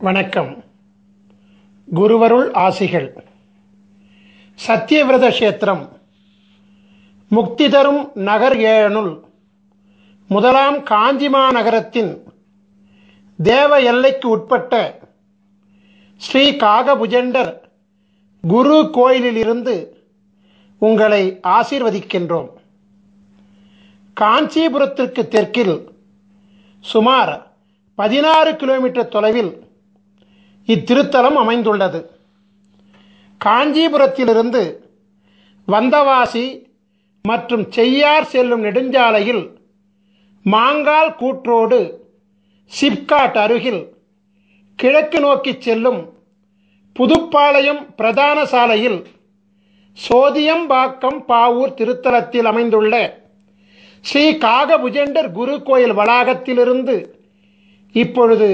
வணக்கம். குருவருள் ஆசிகள். சத்தியவிரத கஷேத்திரம் முக்தி தரும் நகர் 7னுள் முதலாம் காஞ்சிமா நகரத்தின் தேவ எல்லைக்கு உட்பட்ட ஸ்ரீ காகபுஜண்டர் குரு கோயிலிலிருந்து உங்களை ஆசீர்வதிக்கின்றோம். காஞ்சிபுரத்திற்கு தெற்கில் சுமார் 16 கிலோமீட்டர் தொலைவில் இத்திருத்தலம் அமைந்துள்ளது. காஞ்சிபுரத்திலிருந்து வந்தவாசி மற்றும் செய்யார் செல்லும் நெடுஞ்சாலையில் மாங்கால் கூற்றோடு சிப்காட் அருகில் கிழக்கு நோக்கி செல்லும் புதுப்பாளையம் பிரதான சாலையில் சோதியம்பாக்கம் பாவூர் திருத்தலத்தில் அமைந்துள்ள ஸ்ரீ காகபுஜண்டர் குரு கோயில் வளாகத்திலிருந்து இப்பொழுது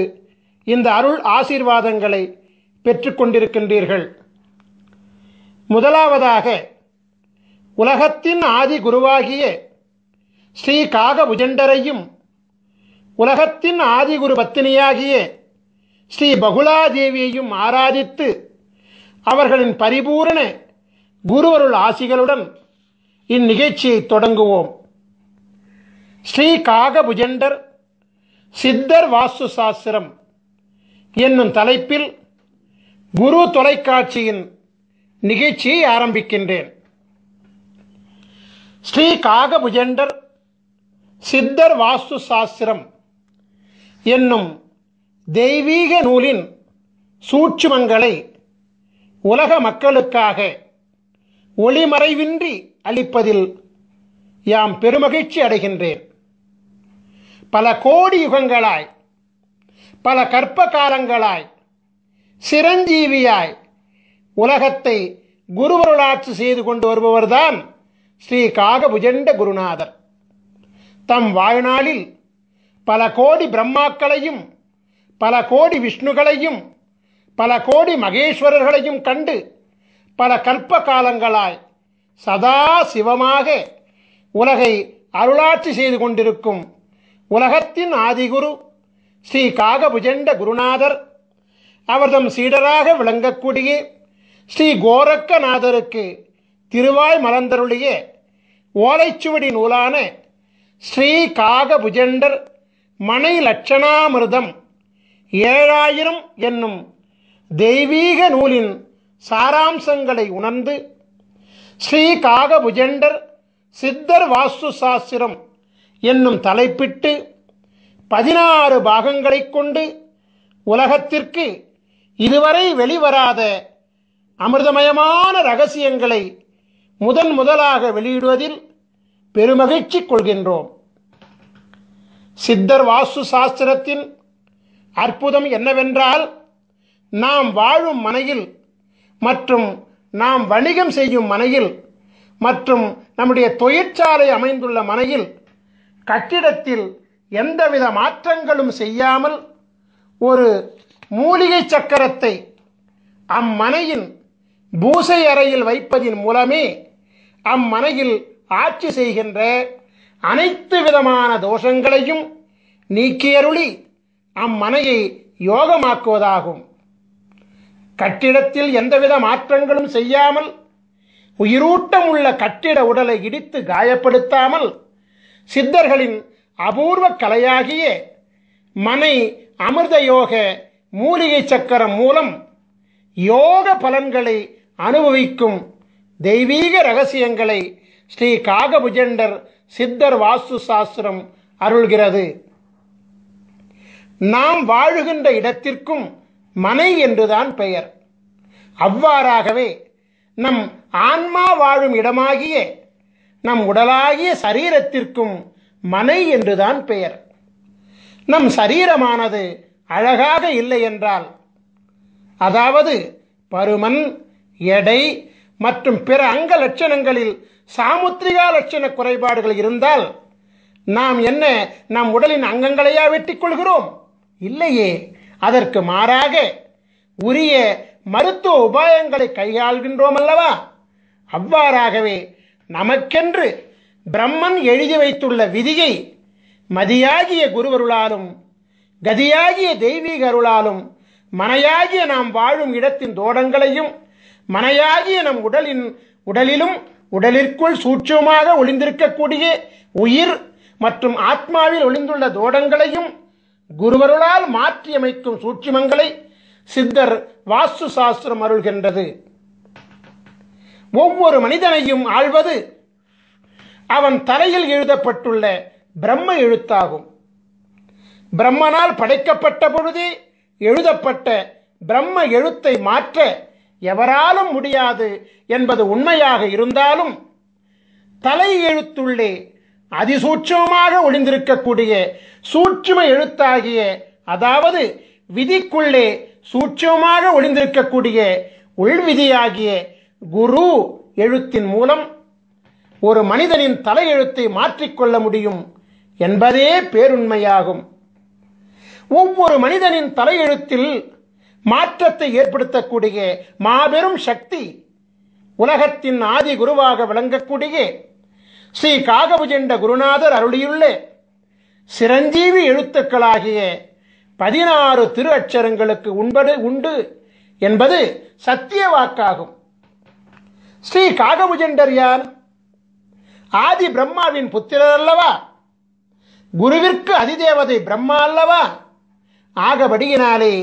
இந்த அருள் ஆசீர்வாதங்களை பெற்றுக்கொண்டிருக்கின்றீர்கள். முதலாவதாக உலகத்தின் ஆதி குருவாகிய ஸ்ரீ காகபுஜண்டரையும் உலகத்தின் ஆதிகுரு பத்தினியாகிய ஸ்ரீ பகுலாதேவியையும் ஆராதித்து அவர்களின் பரிபூரண குருவருள் ஆசிகளுடன் இந்நிகழ்ச்சியை தொடங்குவோம். ஸ்ரீ காகபுஜண்டர் சித்தர் வாஸ்து சாஸ்திரம் என்னும் தலைப்பில் குரு தொலைக்காட்சியின் நிகழ்ச்சியை ஆரம்பிக்கின்றேன். ஸ்ரீ காகபுஜண்டர் சித்தர் வாஸ்து சாஸ்திரம் என்னும் தெய்வீக நூலின் சூட்சுமங்களை உலக மக்களுக்காக ஒளிமறைவின்றி அளிப்பதில் யாம் பெருமகிழ்ச்சி அடைகின்றேன். பல கோடி யுகங்களாய், பல கற்ப காலங்களாய் சிரஞ்சீவியாய் உலகத்தை குருவருளாட்சி செய்து கொண்டு வருபவர்தான் ஸ்ரீ காகபுஜண்ட குருநாதர். தம் வாழ்நாளில் பல கோடி பிரம்மாக்களையும் பல கோடி விஷ்ணுகளையும் பல கோடி மகேஸ்வரர்களையும் கண்டு பல கற்ப காலங்களாய் சதா சிவமாக உலகை அருளாட்சி செய்து கொண்டிருக்கும் உலகத்தின் ஆதிகுரு ஸ்ரீ காகபுஜண்ட குருநாதர் அவர்தம் சீடராக விளங்கக்கூடிய ஸ்ரீ கோரக்கநாதருக்கு திருவாய் மலர்ந்தருளிய ஓலைச்சுவடி நூலான ஸ்ரீ காகபுஜண்டர் மனை லட்சணாமிர்தம் 7000 என்னும் தெய்வீக நூலின் சாராம்சங்களை உணர்ந்து ஸ்ரீ காகபுஜண்டர் சித்தர் வாஸ்து சாஸ்திரம் என்னும் தலைப்பிட்டு 16 பாகங்களை கொண்டு உலகத்திற்கு இதுவரை வெளிவராத அமிர்தமயமான ரகசியங்களை முதலாக வெளியிடுவதில் பெருமகிழ்ச்சி கொள்கின்றோம். சித்தர் வாஸ்து சாஸ்திரத்தின் அற்புதம் என்னவென்றால், நாம் வாழும் மனையில் மற்றும் நாம் வணிகம் செய்யும் மனையில் மற்றும் நம்முடைய தொழிற்சாலை அமைந்துள்ள மனையில் கட்டிடத்தில் எந்தவித மாற்றங்களும் செய்யாமல் ஒரு மூலிகை சக்கரத்தை அம்மனையின் பூசை அறையில் வைப்பதின் மூலமே அம்மனையில் ஆட்சி செய்கின்ற அனைத்து விதமான தோஷங்களையும் நீக்கியருளி அம்மனையை யோகமாக்குவதாகும். கட்டிடத்தில் எந்தவித மாற்றங்களும் செய்யாமல் உயிரூட்டம் உள்ள கட்டிட உடலை இடித்து காயப்படுத்தாமல் சித்தர்களின் அபூர்வ கலையாகிய மனை அமிர்த யோக மூலிகை சக்கரம் மூலம் யோக பலன்களை அனுபவிக்கும் தெய்வீக ரகசியங்களை ஸ்ரீ காகபுஜண்டர் சித்தர் வாஸ்து சாஸ்திரம் அருள்கிறது. நாம் வாழுகின்ற இடத்திற்கும் மனை என்றுதான் பெயர். அவ்வாறாகவே நம் ஆன்மா வாழும் இடமாகிய நம் உடலாகிய சரீரத்திற்கும் மனை என்றுதான் பெயர். நம் சரீரமானது அழகாக இல்லை என்றால், அதாவது பருமன், எடை மற்றும் பிற அங்க லட்சணங்களில் சாமுத்திரிகா லட்சண குறைபாடுகள் இருந்தால் நாம் என்ன நம் உடலின் அங்கங்களையா வெட்டிக் கொள்கிறோம்? இல்லையே. அதற்கு மாறாக உரிய மருத்துவ உபாயங்களை கையாள்கின்றோம் அல்லவா? அவ்வாறாகவே நமக்கென்று பிரம்மன் எழுதி வைத்துள்ள விதியை மதியாகிய குருவருளாலும் கதியாகிய தெய்வீக அருளாலும் மனையாகிய நாம் வாழும் இடத்தின் தோடங்களையும் மனையாகிய நம் உடலிலும் உடலிற்குள் சூட்சமாக ஒளிந்திருக்கக்கூடிய உயிர் மற்றும் ஆத்மாவில் ஒளிந்துள்ள தோடங்களையும் குருவருளால் மாற்றியமைக்கும் சூட்சுமங்களை சித்தர் வாஸ்து சாஸ்திரம் அருள்கின்றது. ஒவ்வொரு மனிதனையும் ஆள்வது அவன் தலையில் எழுதப்பட்டுள்ள பிரம்ம எழுத்தாகும். பிரம்மனால் படைக்கப்பட்ட பொழுதே எழுதப்பட்ட பிரம்ம எழுத்தை மாற்ற எவராலும் முடியாது என்பது உண்மையாக இருந்தாலும், தலை எழுத்துள்ளே அதிசூட்சமாக ஒளிந்திருக்கக்கூடிய சூட்சும எழுத்தாகிய, அதாவது விதிக்குள்ளே சூட்சமாக ஒளிந்திருக்கக்கூடிய உள்விதியாகிய குரு எழுத்தின் மூலம் ஒரு மனிதனின் தலையெழுத்தை மாற்றிக்கொள்ள முடியும் என்பதே பேருண்மையாகும். ஒவ்வொரு மனிதனின் தலையெழுத்தில் மாற்றத்தை ஏற்படுத்தக்கூடிய மாபெரும் சக்தி உலகத்தின் ஆதி குருவாக விளங்கக்கூடிய ஸ்ரீ காகபுஜண்ட குருநாதர் அருளியுள்ள சிரஞ்சீவி எழுத்துக்களாகிய 16 திரு அட்சரங்களுக்கு உண்டு என்பது சத்திய வாக்காகும். ஸ்ரீ காகபுஜண்டர் யார்? ஆதி பிரம்மாவின் புத்திரர் அல்லவா? குருவிற்கு அதிதேவதை பிரம்மா அல்லவா? ஆகபடியினாலே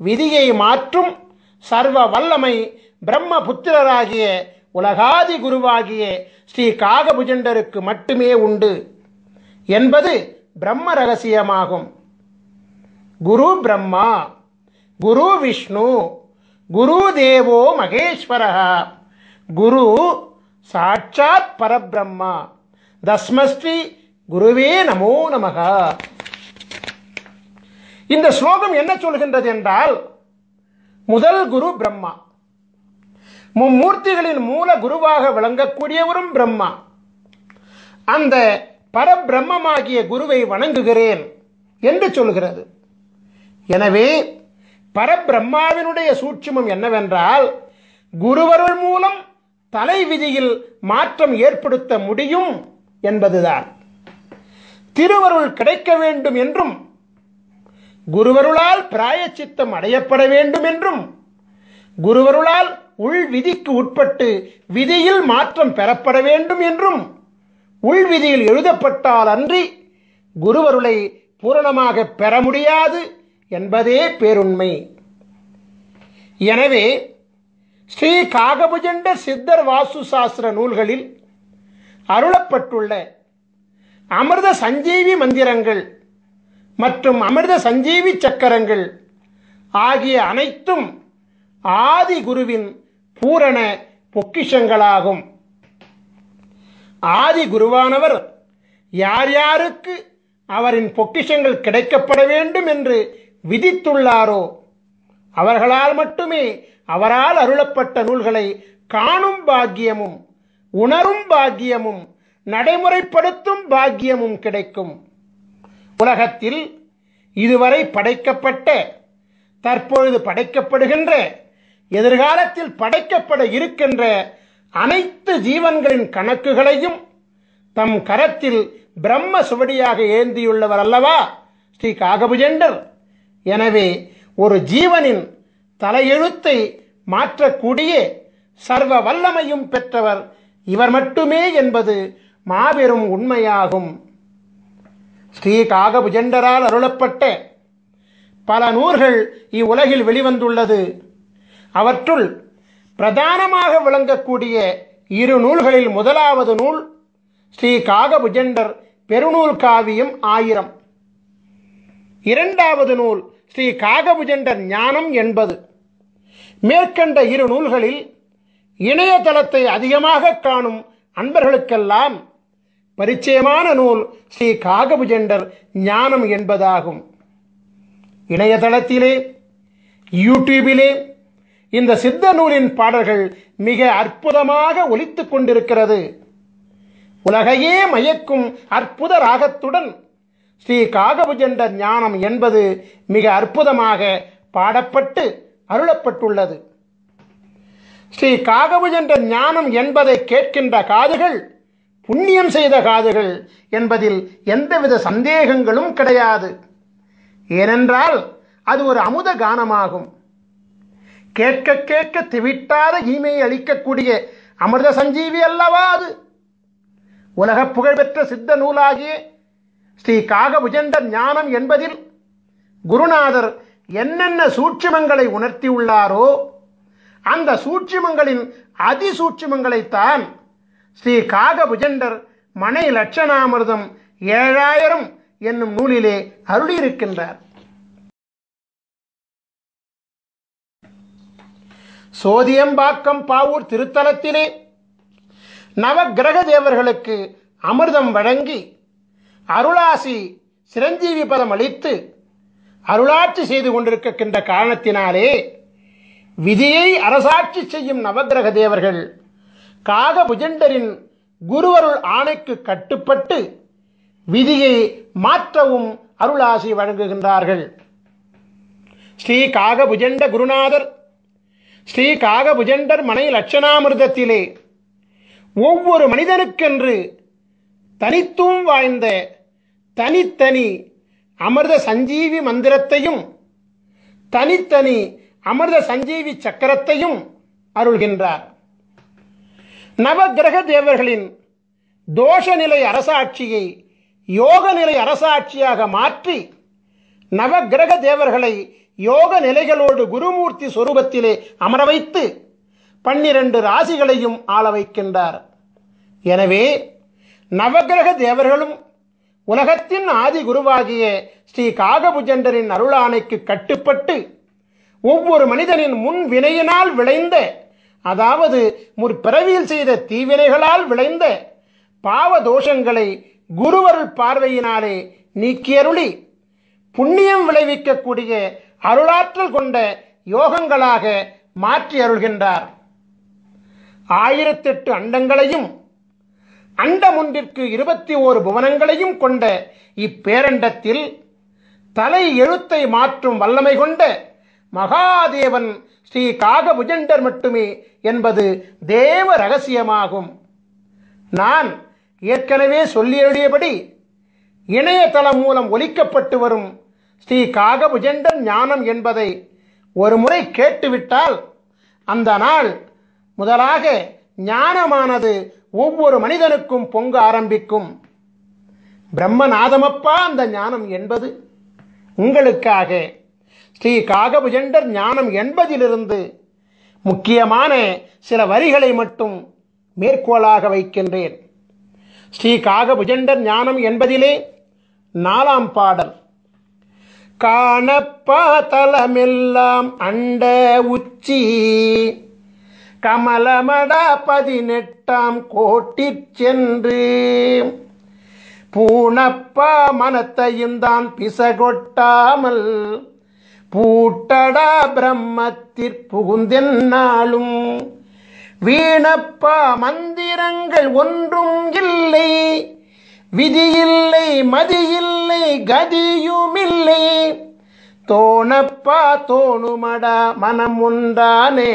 விதியை மாற்றும் சர்வ வல்லமை பிரம்ம புத்திரராகிய உலகாதி குருவாகிய ஸ்ரீ காகபுஜண்டருக்கு மட்டுமே உண்டு என்பது பிரம்ம ரகசியமாகும். குரு பிரம்மா, குரு விஷ்ணு, குரு தேவோ மகேஸ்வரः, குரு சாட்சாத் பரபிரம்மா, தஸ்மஸ்ரீ குருவே நமோ நமக. இந்த ஸ்லோகம் என்ன சொல்கின்றது என்றால், முதல் குரு பிரம்மா, மும்மூர்த்திகளின் மூல குருவாக விளங்கக்கூடியவரும் பிரம்மா. அந்த பரபிரம்மமாகிய குருவை வணங்குகிறேன் என்று சொல்கிறது. எனவே பரபிரம்மாவினுடைய சூட்சுமம் என்னவென்றால், குருவருள் மூலம் தலை விதியில் மாற்றம் ஏற்படுத்த முடியும் என்பதுதான். திருவருள் கிடைக்க வேண்டும் என்றும், குருவருளால் பிராயச்சித்தம் அடையப்பட வேண்டும் என்றும், குருவருளால் உள் விதிக்கு உட்பட்டு விதியில் மாற்றம் பெறப்பட வேண்டும் என்றும் உள்விதியில் எழுதப்பட்டால் அன்றி குருவருளை பூரணமாக பெற முடியாது என்பதே பேருண்மை. எனவே ஸ்ரீ காகபுஜண்ட சித்தர் வாஸ்து சாஸ்திர நூல்களில் அருளப்பட்டுள்ள அமிர்த சஞ்சீவி மந்திரங்கள் மற்றும் அமிர்த சஞ்சீவி சக்கரங்கள் ஆகிய அனைத்தும் ஆதி குருவின் பூரண பொக்கிஷங்களாகும். ஆதி குருவானவர் யார் யாருக்கு அவரின் பொக்கிஷங்கள் கிடைக்கப்பட வேண்டும் என்று விதித்துள்ளாரோ அவர்களால் மட்டுமே அவரால் அருளப்பட்ட நூல்களை காணும் பாக்கியமும் உணரும் பாக்கியமும் நடைமுறைப்படுத்தும் பாக்கியமும் கிடைக்கும். உலகத்தில் இதுவரை படைக்கப்பட்ட, தற்பொழுது படைக்கப்படுகின்ற, எதிர்காலத்தில் படைக்கப்பட இருக்கின்ற அனைத்து ஜீவன்களின் கணக்குகளையும் தம் கரத்தில் பிரம்ம சுவடியாக ஏந்தியுள்ளவர் அல்லவா ஸ்ரீ காகபுஜண்டர். எனவே ஒரு ஜீவனின் தலையெழுத்தை மாற்றக்கூடிய சர்வ வல்லமையும் பெற்றவர் இவர் மட்டுமே என்பது மாபெரும் உண்மையாகும். ஸ்ரீ காகபுஜண்டரால் அருளப்பட்ட பல நூல்கள் இவ்வுலகில் வெளிவந்துள்ளது. அவற்றுள் பிரதானமாக விளங்கக்கூடிய இரு நூல்களில் முதலாவது நூல் ஸ்ரீ காகபுஜண்டர் பெருநூல் காவியம் 1000. இரண்டாவது நூல் ஸ்ரீ காகபுஜண்டர் ஞானம் 80. மேற்கண்ட இரு நூல்களில் இணையதளத்தை அதிகமாக காணும் அன்பர்களுக்கெல்லாம் பரிச்சயமான நூல் ஸ்ரீ காகபுஜண்டர் ஞானம் என்பதாகும். இணையதளத்திலே, யூடியூபிலே இந்த சித்த நூலின் பாடல்கள் மிக அற்புதமாக ஒலித்துக் கொண்டிருக்கிறது. உலகையே மயக்கும் அற்புத ராகத்துடன் ஸ்ரீ காகபுஜண்டர் ஞானம் என்பது மிக அற்புதமாக பாடப்பட்டு அருளப்பட்டுள்ளது. ஸ்ரீ காகபுஜண்டர் ஞானம் என்பதை கேட்கின்ற காதுகள் புண்ணியம் செய்த காதுகள் என்பதில் எந்தவித சந்தேகங்களும் கிடையாது. ஏனென்றால் அது ஒரு அமுத கானமாகும். கேட்க கேட்க திவிட்டாத ஈமையை அளிக்கக்கூடிய அமிர்த சஞ்சீவி அல்லவா அது. உலக புகழ்பெற்ற சித்த நூலாகிய ஸ்ரீ காகபுஜண்டர் ஞானம் என்பதில் குருநாதர் என்னென்ன சூட்சுமங்களை உணர்த்தியுள்ளாரோ அந்த சூட்சுமங்களின் அதிசூட்சுமங்களைத்தான் ஸ்ரீ காகபுஜண்டர் மனை லட்சணாமிர்தம் 7000 என்னும் நூலிலே அருளியிருக்கின்றார். சோதியம்பாக்கம் பாவூர் திருத்தலத்திலே நவக்கிரக தேவர்களுக்கு அமிர்தம் வழங்கி அருளாசி சிரஞ்சீவி பதம் அளித்து அருளாட்சி செய்து கொண்டிருக்கின்ற காரணத்தினாலே விதியை அரசாட்சி செய்யும் நவக்கிரக தேவர்கள் காகபுஜண்டரின் குருவருள் ஆணைக்கு கட்டுப்பட்டு விதியை மாற்றவும் அருளாசி வழங்குகின்றார்கள். ஸ்ரீ காகபுஜண்ட குருநாதர் ஸ்ரீ காகபுஜண்டர் மனை லட்சணாமிர்தத்திலே ஒவ்வொரு மனிதனுக்கென்று தனித்துவம் வாய்ந்த தனித்தனி அமிர்த சஞ்சீவி மந்திரத்தையும் தனித்தனி அமிர்த சஞ்சீவி சக்கரத்தையும் அருள்கின்றார். நவக்கிரக தேவர்களின் தோஷநிலை அரசாட்சியை யோக நிலை அரசாட்சியாக மாற்றி நவக்கிரக தேவர்களை யோக நிலைகளோடு குருமூர்த்தி சொரூபத்திலே அமர வைத்து 12 ராசிகளையும் ஆள வைக்கின்றார். எனவே நவக்கிரக தேவர்களும் உலகத்தின் ஆதி குருவாகிய ஸ்ரீ காகபுஜண்டரின் அருளாணைக்கு கட்டுப்பட்டு ஒவ்வொரு மனிதனின் முன் வினையினால் விளைந்த, அதாவது முற்பிறவியில் செய்த தீவினைகளால் விளைந்த பாவ தோஷங்களை குருவருள் பார்வையினாலே நீக்கியருளி புண்ணியம் விளைவிக்கக்கூடிய அருளாற்றல் கொண்ட யோகங்களாக மாற்றி அருள்கின்றார். 1008 அண்டங்களையும் அண்டம் ஒன்றிற்கு 21 புவனங்களையும் கொண்ட இப்பேரண்டத்தில் தலை எழுத்தை மாற்றும் வல்லமை கொண்ட மகாதேவன் ஸ்ரீ காகபுஜண்டர் மட்டுமே என்பது தேவ ரகசியமாகும். நான் ஏற்கனவே சொல்லியபடி இணையதளம் மூலம் ஒலிக்கப்பட்டு வரும் ஸ்ரீ காகபுஜண்டர் ஞானம் என்பதை ஒரு முறை கேட்டுவிட்டால் அந்த நாள் முதலாக ஞானமானது ஒவ்வொரு மனிதனுக்கும் பொங்க ஆரம்பிக்கும். பிரம்மநாதமப்பா அந்த ஞானம் என்பது. உங்களுக்காக ஸ்ரீ காகபுஜண்டர் ஞானம் என்பதிலிருந்து முக்கியமான சில வரிகளை மட்டும் மேற்கோளாக வைக்கின்றேன். ஸ்ரீ காகபுஜண்டர் ஞானம் என்பதிலே 4ஆம் பாடல். காணப்பா தலமெல்லாம் அண்ட உச்சி கமலமடா 18ஆம் கோட்டிற் சென்று பூணப்பா மனத்தையும் தான் பிசகொட்டாமல் பூட்டடா பிரம்மத்திற் புகுந்தென்னாலும் வீணப்பா மந்திரங்கள் ஒன்றும் இல்லை, விதியில்லை மதியில்லை கதியுமில்லை, தோணப்பா தோணுமடா மனம் ஒன்றானே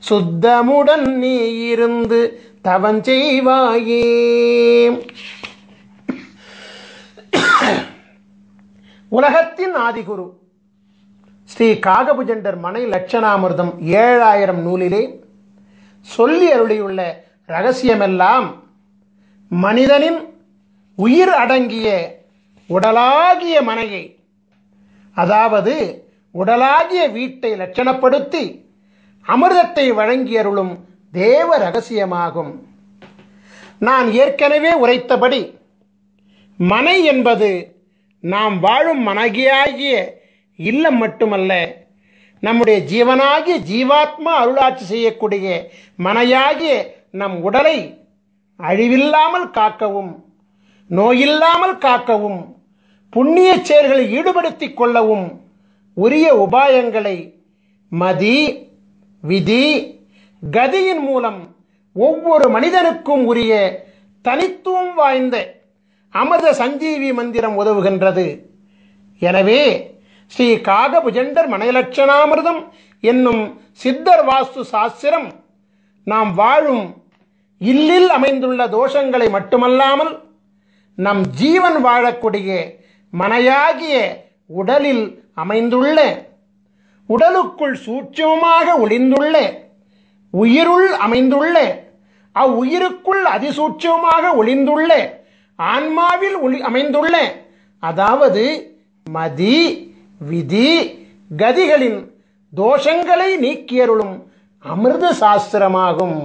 சுத்தமுடன் நீ இருந்து தவஞ்செய்வாயே. உலகத்தின் ஆதிகுரு ஸ்ரீ காகபுஜண்டர் மனை லட்சணாமிர்தம் 7000 நூலிலே சொல்லி அருளியுள்ள இரகசியமெல்லாம் மனிதனின் உயிர் அடங்கிய உடலாகிய மனையை, அதாவது உடலாகிய வீட்டை லட்சணப்படுத்தி அமிர்தத்தை வழங்கியருளும் தேவ ரகசியமாகும். நான் ஏற்கனவே உரைத்தபடி மனை என்பது நாம் வாழும் மனகியாகிய இல்லம் மட்டுமல்ல, நம்முடைய ஜீவனாகிய ஜீவாத்மா அருளாட்சி செய்யக்கூடிய மனையாகிய நம் உடலை அழிவில்லாமல் காக்கவும், நோயில்லாமல் காக்கவும், புண்ணிய செயல்களில் ஈடுபடுத்திக் கொள்ளவும் உரிய உபாயங்களை மதி, விதி, கதியின் மூலம் ஒவ்வொரு மனிதனுக்கும் உரிய தனித்துவம் வாய்ந்த அமிர்த சஞ்சீவி மந்திரம் உதவுகின்றது. எனவே ஸ்ரீ காகபுஜண்டர் மனைலட்சணாமிர்தம் என்னும் சித்தர் வாஸ்து சாஸ்திரம் நாம் வாழும் இல்லில் அமைந்துள்ள தோஷங்களை மட்டுமல்லாமல் நம் ஜீவன் வாழக்கூடிய மனையாகிய உடலில் அமைந்துள்ள, உடலுக்குள் சூட்சமமாக ஒளிந்துள்ள, உயிருள் அமைந்துள்ள, அவ்வுயிருக்குள் அதிசூட்சமாக ஒளிந்துள்ள, ஆன்மாவில் அமைந்துள்ள, அதாவது மதி, விதி, கதிகளின் தோஷங்களை நீக்கியருளும் அமிர்த சாஸ்திரமாகும்.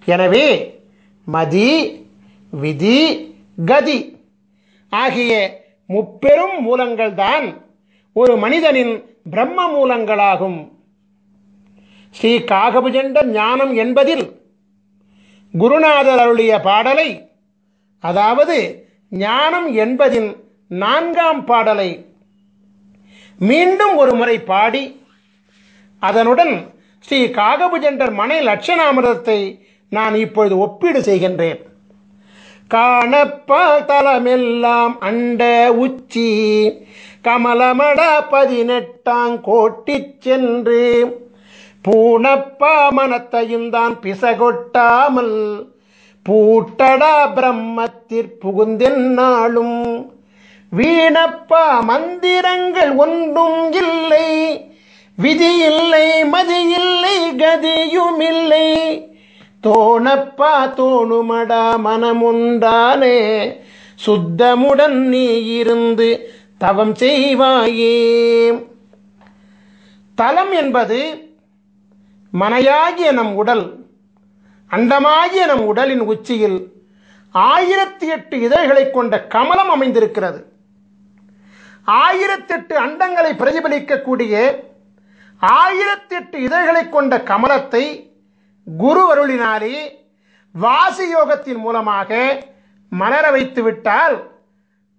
எனவே மதி, விதி, கதி ஆகிய முப்பெரும் மூலங்கள் தான் ஒரு மனிதனின் பிரம்ம மூலங்களாகும். ஸ்ரீ காகபுஜண்டர் ஞானம் என்பதில் குருநாதர் அருளிய பாடலை, அதாவது ஞானம் என்பதின் 4ஆம் பாடலை மீண்டும் ஒரு முறை பாடி அதனுடன் ஸ்ரீ காகபுஜண்டர் மனை லட்சணாமிர்தத்தை நான் இப்பொழுது ஒப்பீடு செய்கின்றேன். காணப்பால் தலமெல்லாம் அண்ட உச்சி கமலமட 18 கோட்டிச் சென்று பூணப்பா மனத்தையும் தான் பிசகொட்டாமல் பூட்டடா பிரம்மத்திற் புகுந்தென்னாலும் வீணப்பா மந்திரங்கள் ஒன்றும் இல்லை, விதி இல்லை, மதி இல்லை, கதியும் இல்லை, தோணப்பா தோணுமடா மனமுண்டானே சுத்தமுடன் நீ இருந்து தவம் செய்வாயே. தலம் என்பது மனையாகிய நம் உடல், அண்டமாகிய நம் உடலின் உச்சியில் 1008 இதழ்களை கொண்ட கமலம் அமைந்திருக்கிறது. 1008 அண்டங்களை பிரதிபலிக்கக்கூடிய 1008 இதழ்களை கொண்ட கமலத்தை குரு அருளினாலே வாசி யோகத்தின் மூலமாக மலர வைத்து விட்டால்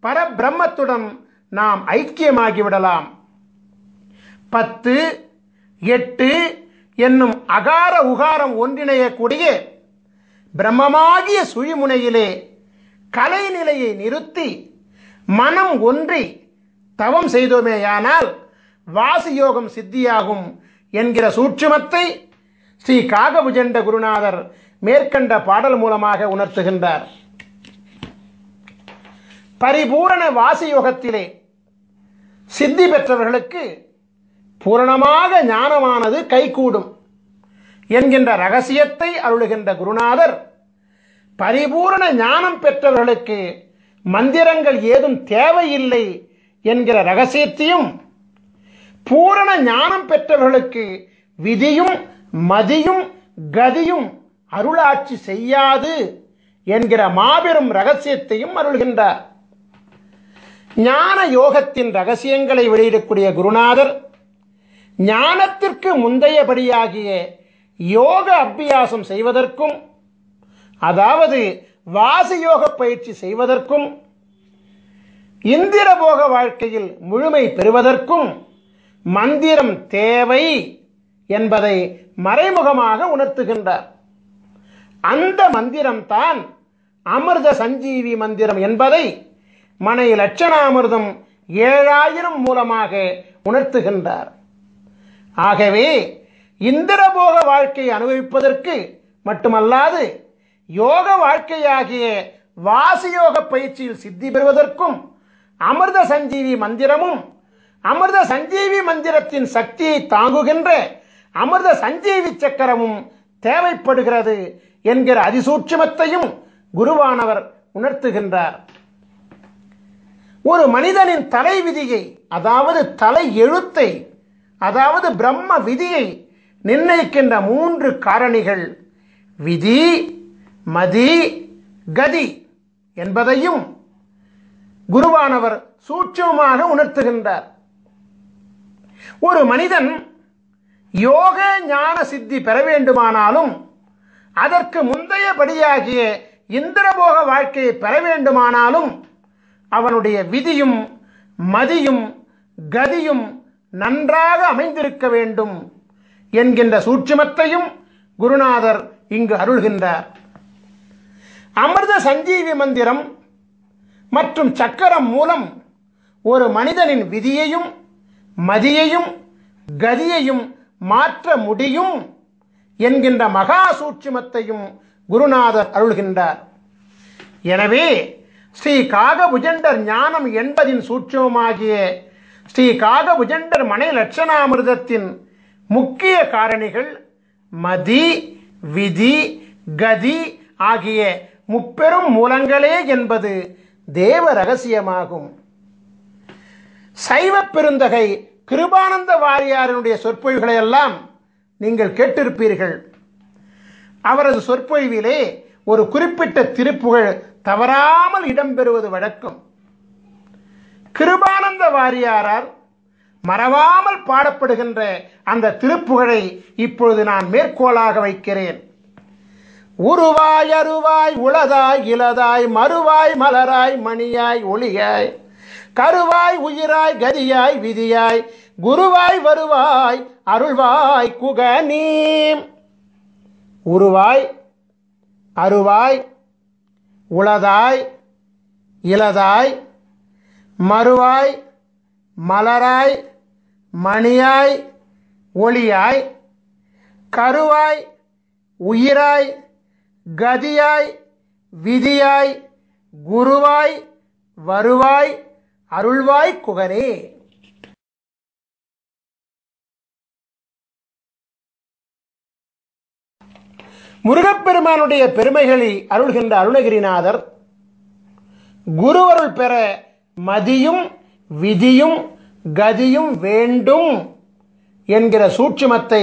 பரபிரம்மத்துடன் நாம் ஐக்கியமாகிவிடலாம். 10, 8 என்னும் அகார உகாரம் ஒன்றிணையக்கூடிய பிரம்மமாகிய சுழிமுனையிலே கலைநிலையை நிறுத்தி மனம் ஒன்றி தவம் செய்தோமேயானால் வாசியோகம் சித்தியாகும் என்கிற சூட்சுமத்தை ஸ்ரீ காகபுஜண்ட குருநாதர் மேற்கண்ட பாடல் மூலமாக உணர்த்துகின்றார். பரிபூரண வாசியோகத்திலே சித்தி பெற்றவர்களுக்கு பூரணமாக ஞானமானது கைகூடும் என்கின்ற ரகசியத்தை அருளுகின்ற குருநாதர், பரிபூரண ஞானம் பெற்றவர்களுக்கு மந்திரங்கள் ஏதும் தேவையில்லை என்கிற ரகசியத்தையும், பூரண ஞானம் பெற்றவர்களுக்கு விதியும் மதியும் கதியும் அருளாட்சி செய்யாது என்கிற மாபெரும் ரகசியத்தையும் அருள்கின்றார். ஞான யோகத்தின் ரகசியங்களை வெளியிடக்கூடிய குருநாதர் ஞானத்திற்கு முந்தையபடியாகிய யோக அபியாசம் செய்வதற்கும், அதாவது வாசியோக பயிற்சி செய்வதற்கும், இந்திரபோக வாழ்க்கையில் முழுமை பெறுவதற்கும் மந்திரம் தேவை என்பதை மறைமுகமாக உணர்த்துகின்றார். அந்த மந்திரம்தான் அமிர்த சஞ்சீவி மந்திரம் என்பதை மனை லட்சணாமிர்தம் 7000 மூலமாக உணர்த்துகின்றார். ஆகவே இந்திரபோக வாழ்க்கையை அனுபவிப்பதற்கு மட்டுமல்லாது யோக வாழ்க்கையாகிய வாசியோக பயிற்சியில் சித்தி பெறுவதற்கும் அமிர்த சஞ்சீவி மந்திரமும், அமிர்த சஞ்சீவி மந்திரத்தின் சக்தியை தாங்குகின்ற அமிர்த சஞ்சீவி சக்கரமும் தேவைப்படுகிறது என்கிற அதிசூட்சுமத்தையும் குருவானவர் உணர்த்துகின்றார். ஒரு மனிதனின் தலை விதியை, அதாவது தலை எழுத்தை, அதாவது பிரம்ம விதியை நிர்ணயிக்கின்ற 3 காரணிகள் விதி, மதி, கதி என்பதையும் குருவானவர் சூட்சமாக உணர்த்துகின்றார். ஒரு மனிதன் யோக ஞான சித்தி பெற வேண்டுமானாலும், அதற்கு முந்தையபடியாகிய இந்திரபோக வாழ்க்கையை பெற வேண்டுமானாலும், அவனுடைய விதியும் மதியும் கதியும் நன்றாக அமைந்திருக்க வேண்டும் என்கின்ற சூட்சுமத்தையும் குருநாதர் இங்கு அருள்கின்றார். அமிர்த சஞ்சீவி மந்திரம் மற்றும் சக்கரம் மூலம் ஒரு மனிதனின் விதியையும் மதியையும் கதியையும் மாற்ற முடியும் என்கின்ற மகா சூட்சுமத்தையும் குருநாதர் அருள்கின்றார். எனவே ஸ்ரீ காகபுஜண்டர் ஞானம் என்பதின் சூட்சுமமாகிய ஸ்ரீ காகபுஜண்டர் மனை லட்சணாமிர்தத்தின் முக்கிய காரணிகள் மதி, விதி, கதி ஆகிய முப்பெரும் மூலங்களே என்பது தேவ ரகசியமாகும். சைவ பெருந்தகை கிருபானந்த வாரியாரினுடைய சொற்பொழிவுகளை எல்லாம் நீங்கள் கேட்டிருப்பீர்கள். அவரது சொற்பொழிவிலே ஒரு குறிப்பிட்ட திருப்புகழ் தவறாமல் இடம்பெறுவது வழக்கம். கிருபானந்த வாரியாரால் மறவாமல் பாடப்படுகின்ற அந்த திருப்புகழை இப்பொழுது நான் மேற்கோளாக வைக்கிறேன். உருவாய் அருவாய் உளதாய் இலதாய் மறுவாய் மலராய் மணியாய் ஒளியாய் கருவாய் உயிராய் கதியாய் விதியாய் குருவாய் வருவாய் அருள்வாய் குகனீ. உருவாய் அருவாய் உளதாய் இலதாய் மறுவாய் மலராய் மணியாய் ஒளியாய் கருவாய் உயிராய் கதியாய் விதியாய் குருவாய் வருவாய் அருள்வாய் குகனே. முருகப்பெருமானுடைய பெருமைகளை அருள்கின்ற அருணகிரிநாதர் குருவருள் பெற மதியும் விதியும் கதியும் வேண்டும் என்கிற சூட்சுமத்தை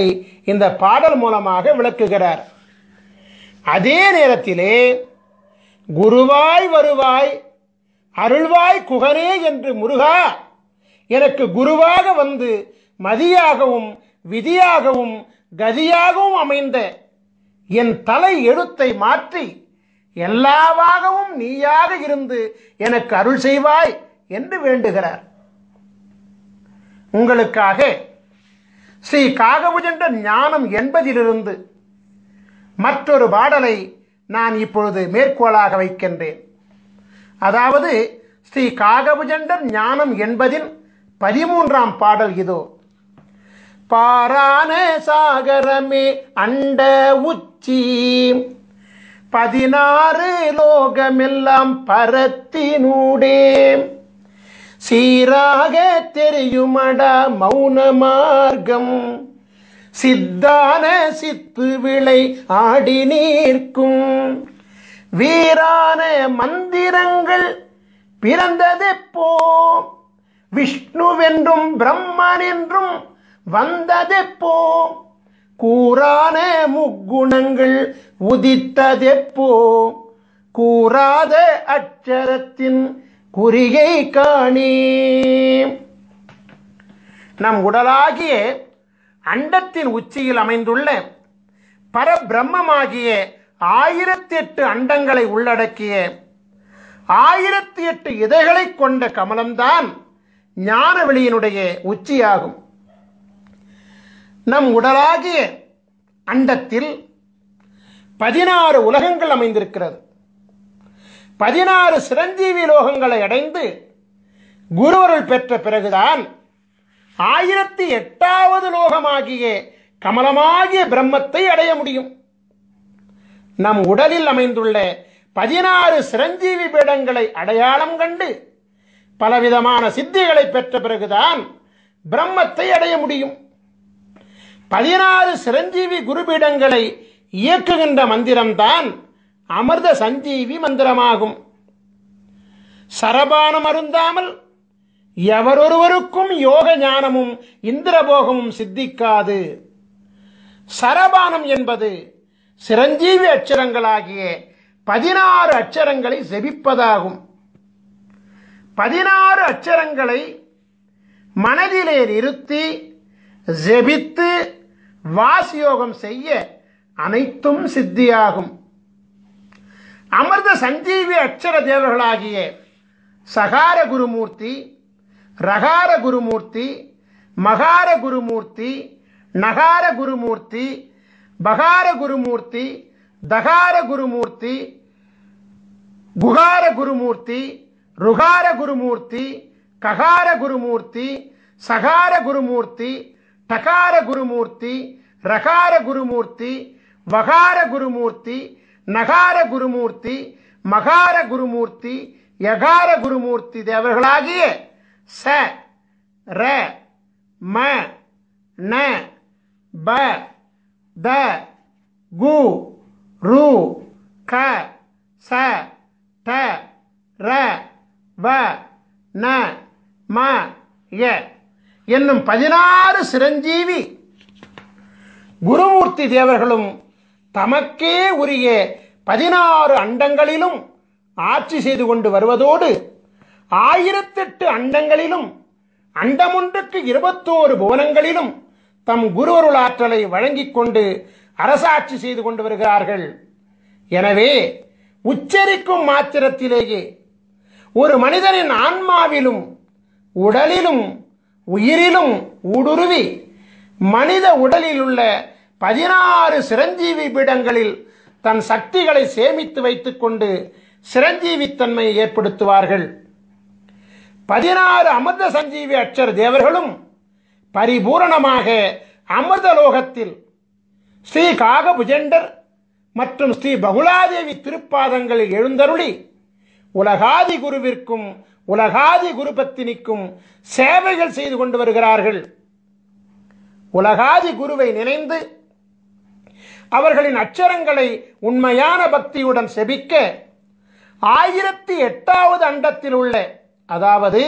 இந்த பாடல் மூலமாக விளக்குகிறார். அதே நேரத்திலே குருவாய் வருவாய் அருள்வாய் குகனே என்று முருகா எனக்கு குருவாக வந்து மதியாகவும் விதியாகவும் கதியாகவும் அமைந்த என் தலை எழுத்தை மாற்றி எல்லாவாகவும் நீயாக இருந்து எனக்கு அருள் செய்வாய் என்று வேண்டுகிறார். உங்களுக்காக ஸ்ரீ காகபுஜண்ட ஞானம் என்பதிலிருந்து மற்றொரு பாடலை நான் இப்பொழுது மேற்கோளாக வைக்கின்றேன். அதாவது ஸ்ரீ காகபுஜண்டர் ஞானம் என்பதின் 13ஆம் பாடல் இதோ. பாரான சாகரமே அண்ட உச்சி 16 லோகமெல்லாம் பரத்தினூடே சீராக தெரியுமடா மௌன மார்க்கம் சித்தான சித்து விளை ஆடி நீர்க்கும் வீரான மந்திரங்கள் பிறந்ததெப்போ விஷ்ணுவென்றும் பிரம்மன் என்றும் வந்ததெப்போ கூறான முக்குணங்கள் உதித்ததெப்போ கூறாத அட்சரத்தின் குறிகை காணே. நம் உடலாகிய அண்டத்தின் உச்சியில் அமைந்துள்ள பரபிரம்மமாகிய 1008 அண்டங்களை உள்ளடக்கிய 1008 இதழ்களை கொண்ட கமலம்தான் ஞானவெளியினுடைய உச்சியாகும். நம் உடலாகிய அண்டத்தில் 16 உலகங்கள் அமைந்திருக்கிறது. 16 சிரஞ்சீவி லோகங்களை அடைந்து குருவருள் பெற்ற பிறகுதான் 1008வது லோகமாகிய கமலமாகிய பிரம்மத்தை அடைய முடியும். நம் உடலில் அமைந்துள்ள 16 சிரஞ்சீவி பீடங்களை அடையாளம் கண்டு பலவிதமான சித்திகளை பெற்ற பிறகுதான் பிரம்மத்தை அடைய முடியும். 16 சிரஞ்சீவி குருபீடங்களை இயக்குகின்ற மந்திரம்தான் அமிர்த சஞ்சீவி மந்திரமாகும். சரபானம் அருந்தாமல் எவரொருவருக்கும் யோக ஞானமும் இந்திரபோகமும் சித்திக்காது. சரபானம் என்பது சிரஞ்சீவி அட்சரங்களாகிய 16 அட்சரங்களை ஜெபிப்பதாகும். 16 அட்சரங்களை மனதிலே நிறுத்தி ஜெபித்து வாசியோகம் செய்ய அனைத்தும் சித்தியாகும். அமிர்த சஞ்சீவி அட்சர தேவர்களாகிய சகார குருமூர்த்தி, ரகார குருமூர்த்தி, மகார குருமூர்த்தி, நகார குருமூர்த்தி, பகார குருமூர்த்தி, தகார குருமூர்த்தி, குகார குருமூர்த்தி, ருகார குருமூர்த்தி, ககார குருமூர்த்தி, சகார குருமூர்த்தி, டகார குருமூர்த்தி, ரகார குருமூர்த்தி, வகார குருமூர்த்தி, நகார குருமூர்த்தி, மகார குருமூர்த்தி, யகார குருமூர்த்தி தேவர்களாகிய ச, ர, ம, ந, ப, த, கு, ரு, க, ச, ட, ர, வ, ந, ம, ய என்னும் 16 சிரஞ்சீவி குருமூர்த்தி தேவர்களும் தமக்கே உரிய 16 அண்டங்களிலும் ஆட்சி செய்து கொண்டு வருவதோடு 1008 அண்டங்களிலும் அண்டமொன்றுக்கு 21 புவனங்களிலும் தம் குருவருள் ஆற்றலை வழங்கிக் கொண்டு அரசாட்சி செய்து கொண்டு வருகிறார்கள். எனவே உச்சரிக்கும் மாத்திரத்திலேயே ஒரு மனிதனின் ஆன்மாவிலும் உடலிலும் உயிரிலும் ஊடுருவி மனித உடலில் உள்ள 16 சிரஞ்சீவி பீடங்களில் தன் சக்திகளை சேமித்து வைத்துக் கொண்டு சிரஞ்சீவித்தன்மையை ஏற்படுத்துவார்கள். 16 அமிர்த சஞ்சீவி அட்சர தேவர்களும் பரிபூரணமாக அமிர்தலோகத்தில் ஸ்ரீ காகபுஜண்டர் மற்றும் ஸ்ரீ பகுலாதேவி திருப்பாதங்களில் எழுந்தருளி உலகாதி குருவிற்கும் உலகாதி குருபத்தினிக்கும் சேவைகள் செய்து கொண்டு வருகிறார்கள். உலகாதி குருவை நினைந்து அவர்களின் அட்சரங்களை உண்மையான பக்தியுடன் செபிக்க 1008வது அண்டத்தில் உள்ள, அதாவது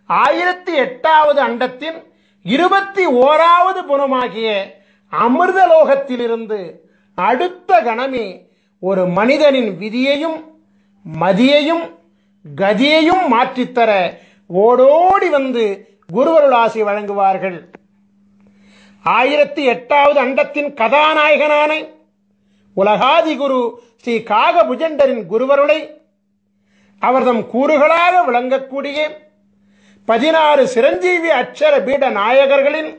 1008வது அண்டத்தின் 21வது புனமாகிய அமிர்தலோகத்திலிருந்து அடுத்த கணமே ஒரு மனிதனின் விதியையும் மதியையும் கதியையும் மாற்றித்தர ஓடோடி வந்து குருவருள் ஆசி வழங்குவார்கள். 1008வது அண்டத்தின் கதாநாயகனான உலகாதி குரு ஸ்ரீ காகபுஜண்டரின் குருவருளை அவர்தம் கூறுகளாக விளங்கக்கூடிய 16 சிரஞ்சீவி அட்சர பீட நாயகர்களின்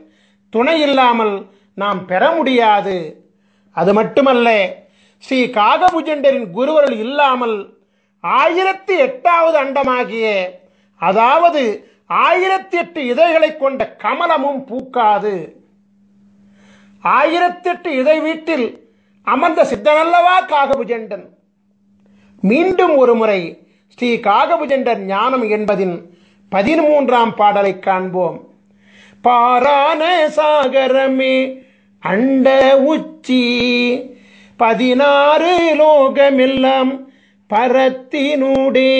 துணை இல்லாமல் நாம் பெற முடியாது. அது மட்டுமல்ல, ஸ்ரீ காகபுஜண்டரின் குருவருள் இல்லாமல் 1008வது அண்டமாகிய, அதாவது 1008 இதழ்களை கொண்ட கமலமும் பூக்காது. 1008 இதழ் வீட்டில் அமர்ந்த சித்தனல்லவா காகபுஜண்டன். மீண்டும் ஒரு முறை ஸ்ரீ காகபுஜண்டர் ஞானம் என்பதின் 13ஆம் பாடலை காண்போம். பாரான சாகரமே அண்ட உச்சி 16 லோகமெல்லாம் பரத்தினூடே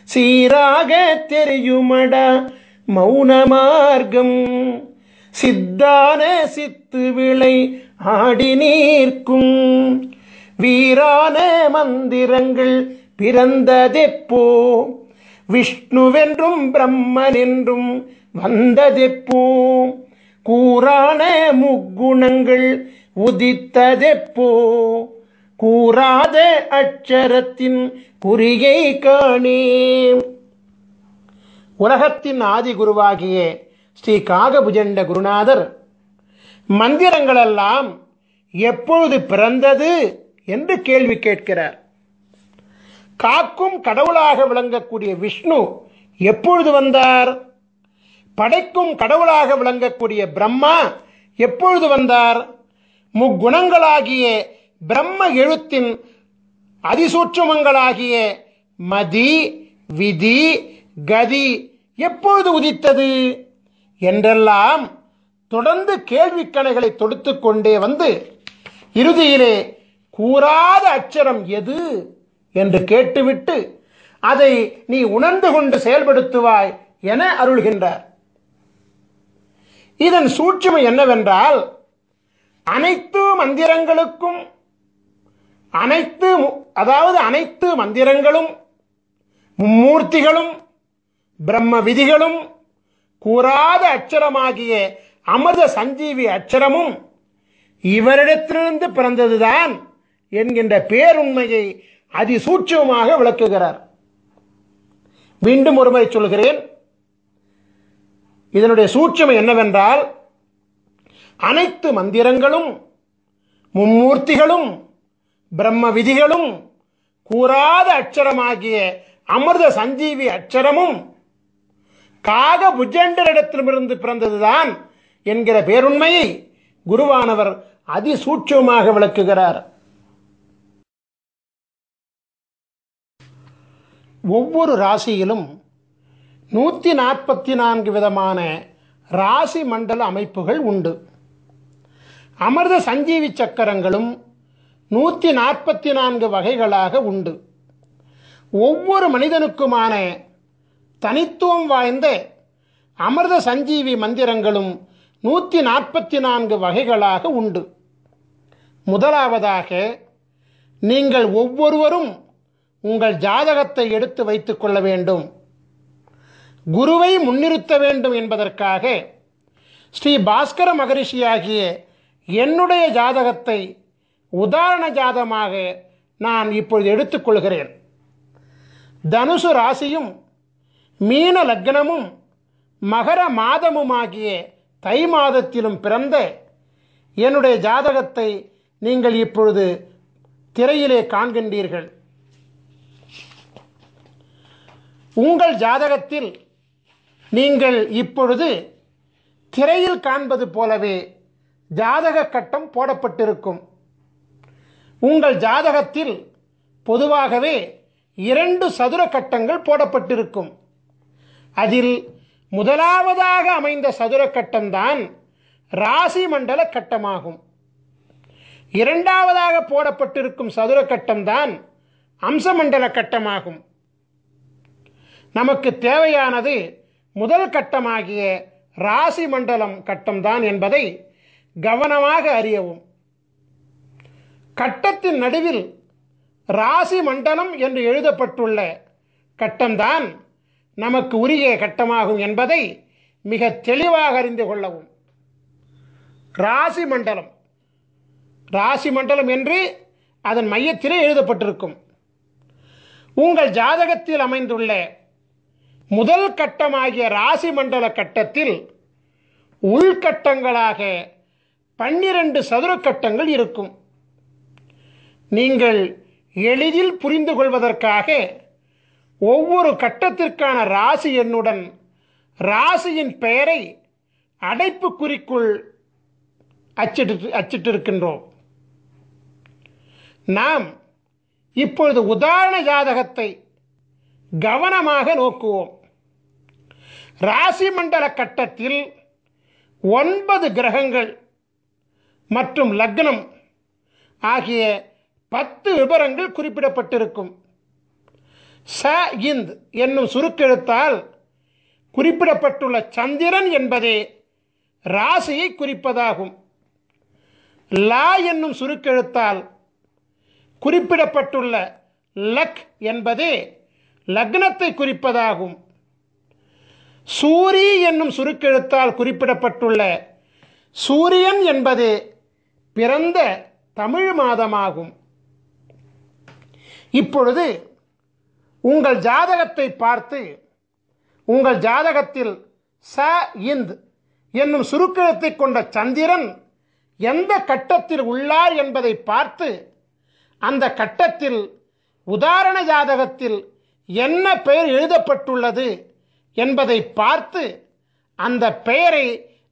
சீராக தெரியுமடா மௌன மார்க்கம் சித்தான சித்து விளை ஆடி நீர்க்கும் வீரான மந்திரங்கள் பிறந்ததெப்போ விஷ்ணுவென்றும் பிரம்மனென்றும் வந்ததெப்போ கூறான முக்குணங்கள் உதித்ததெப்போ கூறாத அட்சரத்தின் குறியை காணே. உலகத்தின் ஆதி குருவாகிய ஸ்ரீ காகபுஜண்ட குருநாதர் மந்திரங்களெல்லாம் எப்பொழுது பிறந்தது என்று கேள்வி கேட்கிறார். காக்கும் கடவுளாக விளங்கக்கூடிய விஷ்ணு எப்பொழுது வந்தார்? படைக்கும் கடவுளாக விளங்கக்கூடிய பிரம்மா எப்பொழுது வந்தார்? முக்குணங்களாகிய பிரம்ம எழுத்தின் அதிசூட்சுமங்களாகிய மதி விதி கதி எப்பொழுது உதித்தது என்றெல்லாம் தொடர்ந்து கேள்விக்கணைகளை தொடுத்து கொண்டே வந்து இறுதியிலே கூறாத அட்சரம் எது என்று கேட்டுவிட்டு அதை நீ உணர்ந்து கொண்டு செயல்படுத்துவாய் என அருள்கின்றார். இதன் சூட்சுமை என்னவென்றால், அனைத்து மந்திரங்களுக்கும் அனைத்து மந்திரங்களும் மும்மூர்த்திகளும் பிரம்ம விதிகளும் கூறாத அட்சரமாகிய அமிர்த சஞ்சீவி அட்சரமும் இவரிடத்திலிருந்து பிறந்ததுதான் என்கின்ற பேருண்மையை அதிசூட்சமாக விளக்குகிறார். மீண்டும் ஒருமுறை சொல்கிறேன். இதனுடைய சூட்சம் என்னவென்றால், அனைத்து மந்திரங்களும் மும்மூர்த்திகளும் பிரம்ம விதிகளும் கூறாத அட்சரமாகிய அமிர்த சஞ்சீவி அட்சரமும் காக புஜண்டரிடத்திலிருந்து பிறந்ததுதான் என்கிற பேருண்மையை குருவானவர் அதிசூட்சமாக விளக்குகிறார். ஒவ்வொரு ராசியிலும் 144 விதமான ராசி மண்டல அமைப்புகள் உண்டு. அமிர்த சஞ்சீவி சக்கரங்களும் 144 வகைகளாக உண்டு. ஒவ்வொரு மனிதனுக்குமான தனித்துவம் வாய்ந்த அமிர்த சஞ்சீவி மந்திரங்களும் 144 வகைகளாக உண்டு. முதலாவதாக, நீங்கள் ஒவ்வொருவரும் உங்கள் ஜாதகத்தை எடுத்து வைத்துக் கொள்ள வேண்டும். குருவை முன்னிறுத்த வேண்டும் என்பதற்காக ஸ்ரீ பாஸ்கர மகரிஷியாகிய என்னுடைய ஜாதகத்தை உதாரண ஜாதகமாக நான் இப்பொழுது எடுத்துக்கொள்கிறேன். தனுசு ராசியும் மீன லக்னமும் மகர மாதமுமாகிய தை மாதத்திலும் பிறந்த என்னுடைய ஜாதகத்தை நீங்கள் இப்பொழுது திரையிலே காண்கின்றீர்கள். உங்கள் ஜாதகத்தில் நீங்கள் இப்பொழுது திரையில் காண்பது போலவே ஜாதக கட்டம் போடப்பட்டிருக்கும். உங்கள் ஜாதகத்தில் பொதுவாகவே 2 சதுர கட்டங்கள் போடப்பட்டிருக்கும். அதில் முதலாவதாக அமைந்த சதுர கட்டம்தான் ராசி மண்டல கட்டமாகும். இரண்டாவதாக போடப்பட்டிருக்கும் சதுர கட்டம்தான் அம்சமண்டல கட்டமாகும். நமக்கு தேவையானது முதல் கட்டமாகிய ராசி மண்டலம் கட்டம்தான் என்பதை கவனமாக அறியவும். கட்டத்தின் நடுவில் ராசி மண்டலம் என்று எழுதப்பட்டுள்ள கட்டம்தான் நமக்கு உரிய கட்டமாகும் என்பதை மிக தெளிவாக அறிந்து கொள்ளவும். ராசி மண்டலம் என்று அதன் மையத்திலே எழுதப்பட்டிருக்கும். உங்கள் ஜாதகத்தில் அமைந்துள்ள முதல் கட்டமாகிய ராசி மண்டல கட்டத்தில் உள்கட்டங்களாக 12 சதுர கட்டங்கள் இருக்கும். நீங்கள் எளிதில் புரிந்து கொள்வதற்காக ஒவ்வொரு கட்டத்திற்கான ராசி எண்ணுடன் ராசியின் பெயரை அடைப்புக்குறிக்குள் அச்சிட்டிருக்கின்றோம். நாம் இப்பொழுது உதாரண ஜாதகத்தை கவனமாக நோக்குவோம். ராசி மண்டல கட்டத்தில் 9 கிரகங்கள் மற்றும் லக்னம் ஆகிய 10 விபரங்கள் குறிப்பிடப்பட்டிருக்கும். ச இந்த் என்னும் சுருக்கெழுத்தால் குறிப்பிடப்பட்டுள்ள சந்திரன் என்பதே ராசியை குறிப்பதாகும். லா என்னும் சுருக்கெழுத்தால் குறிப்பிடப்பட்டுள்ள லக் என்பதே லக்னத்தை குறிப்பதாகும். சூரி என்னும் சுருக்கெழுத்தால் குறிப்பிடப்பட்டுள்ள சூரியன் என்பது பிறந்த தமிழ் மாதமாகும். இப்பொழுது உங்கள் ஜாதகத்தை பார்த்து உங்கள் ஜாதகத்தில் ச இந்த் என்னும் சுருக்கெழுத்தை கொண்ட சந்திரன் எந்த கட்டத்தில் உள்ளார் என்பதை பார்த்து அந்த கட்டத்தில் உதாரண ஜாதகத்தில் என்ன பெயர் எழுதப்பட்டுள்ளது என்பதை பார்த்து அந்த பெயரை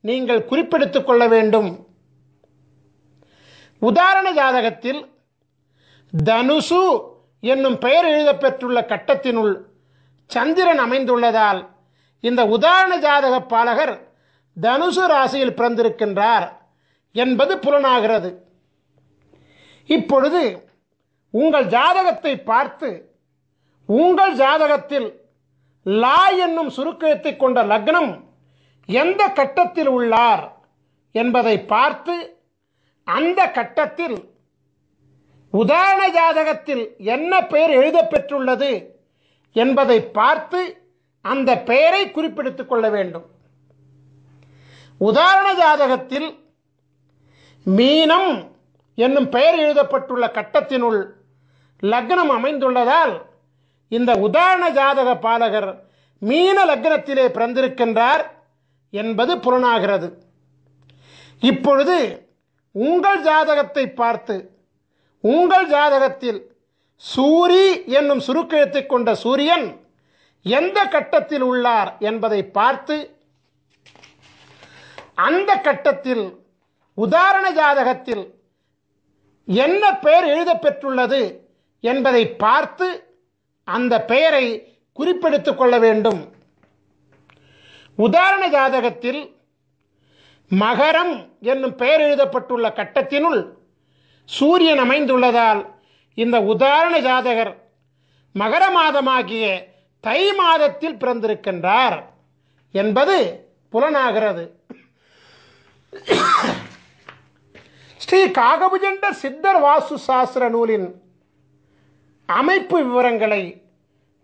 நீங்கள் குறிப்பெடுத்துக் கொள்ள வேண்டும். உதாரண ஜாதகத்தில் தனுசு என்னும் பெயர் எழுதப்பெற்றுள்ள கட்டத்தினுள் சந்திரன் அமைந்துள்ளதால் இந்த உதாரண ஜாதக பாலகர் தனுசு ராசியில் பிறந்திருக்கின்றார் என்பது புலனாகிறது. இப்பொழுது உங்கள் ஜாதகத்தை பார்த்து உங்கள் ஜாதகத்தில் லா என்னும் சுருக்கெழுத்தை கொண்ட லக்னம் எந்த கட்டத்தில் உள்ளார் என்பதை பார்த்து அந்த கட்டத்தில் உதாரண ஜாதகத்தில் என்ன பெயர் எழுதப்பெற்றுள்ளது என்பதை பார்த்து அந்த பெயரை குறிப்பிடுத்திக் கொள்ள வேண்டும். உதாரண ஜாதகத்தில் மீனம் என்னும் பெயர் எழுதப்பட்டுள்ள கட்டத்தினுள் லக்னம் அமைந்துள்ளதால் இந்த உதாரண ஜாதக பாலகர் மீன லக்னத்திலே பிறந்திருக்கின்றார் என்பது புலனாகிறது. இப்பொழுது உங்கள் ஜாதகத்தை பார்த்து உங்கள் ஜாதகத்தில் சூரி என்னும் சுருக்கெழுத்தை கொண்ட சூரியன் எந்த கட்டத்தில் உள்ளார் என்பதை பார்த்து அந்த கட்டத்தில் உதாரண ஜாதகத்தில் என்ன பெயர் எழுதப்பெற்றுள்ளது என்பதை பார்த்து அந்த பெயரை குறிப்பெடுத்துக் கொள்ள வேண்டும். உதாரண ஜாதகத்தில் மகரம் என்னும் பெயர் எழுதப்பட்டுள்ள கட்டத்தினுள் சூரியன் அமைந்துள்ளதால் இந்த உதாரண ஜாதகர் மகர மாதமாகிய தை மாதத்தில் பிறந்திருக்கின்றார் என்பது புலனாகிறது. ஸ்ரீ காகபுஜண்டர் சித்தர் வாஸ்து சாஸ்திர நூலின் அமைப்பு விவரங்களை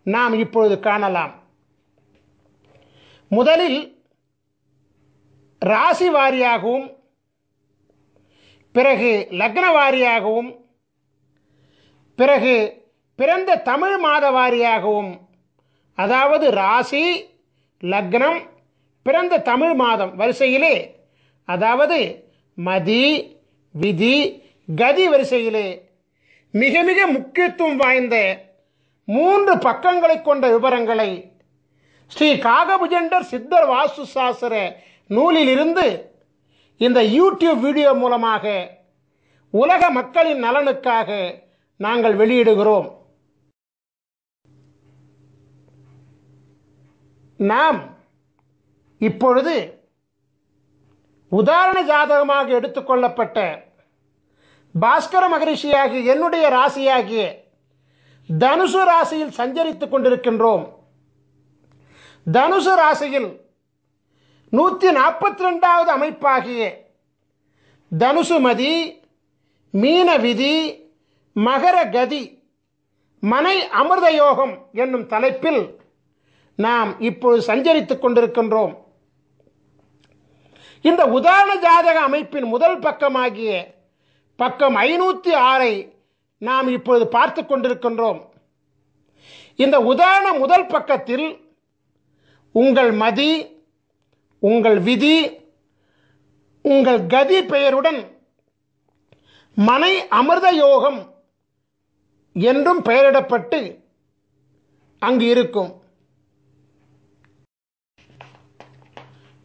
நாம் இப்பொழுது காணலாம். முதலில் ராசி வாரியாகவும் பிறகு லக்ன வாரியாகவும் பிறகு பிறந்த தமிழ் மாத வாரியாகவும், அதாவது ராசி லக்னம் பிறந்த தமிழ் மாதம் வரிசையிலே, அதாவது மதி விதி கதி வரிசையிலே மிக மிக முக்கியத்துவம் வாய்ந்த 3 பக்கங்களை கொண்ட விவரங்களை ஸ்ரீ காகபுஜண்டர் சித்தர் வாஸ்து சாஸ்திர நூலிலிருந்து இந்த யூடியூப் வீடியோ மூலமாக உலக மக்களின் நலனுக்காக நாங்கள் வெளியிடுகிறோம். நாம் இப்பொழுது உதாரண ஜாதகமாக எடுத்துக்கொள்ளப்பட்ட பாஸ்கர மகரிஷியாகிய என்னுடைய ராசியாகிய தனுசு ராசியில் சஞ்சரித்துக் கொண்டிருக்கின்றோம். தனுசு ராசியில் 142வது அமைப்பாகிய தனுசு மதி மீன விதி மகர கதி மனை அமிர்த யோகம் என்னும் தலைப்பில் நாம் இப்பொழுது சஞ்சரித்துக் கொண்டிருக்கின்றோம். இந்த உதாரண ஜாதக அமைப்பின் முதல் பக்கமாகிய பக்கம் 506 நாம் இப்பொழுது பார்த்து கொண்டிருக்கின்றோம். இந்த உதாரண முதல் பக்கத்தில் உங்கள் மதி உங்கள் விதி உங்கள் கதி பெயருடன் மனை அமிர்த யோகம் என்றும் பெயரிடப்பட்டு அங்கு இருக்கும்.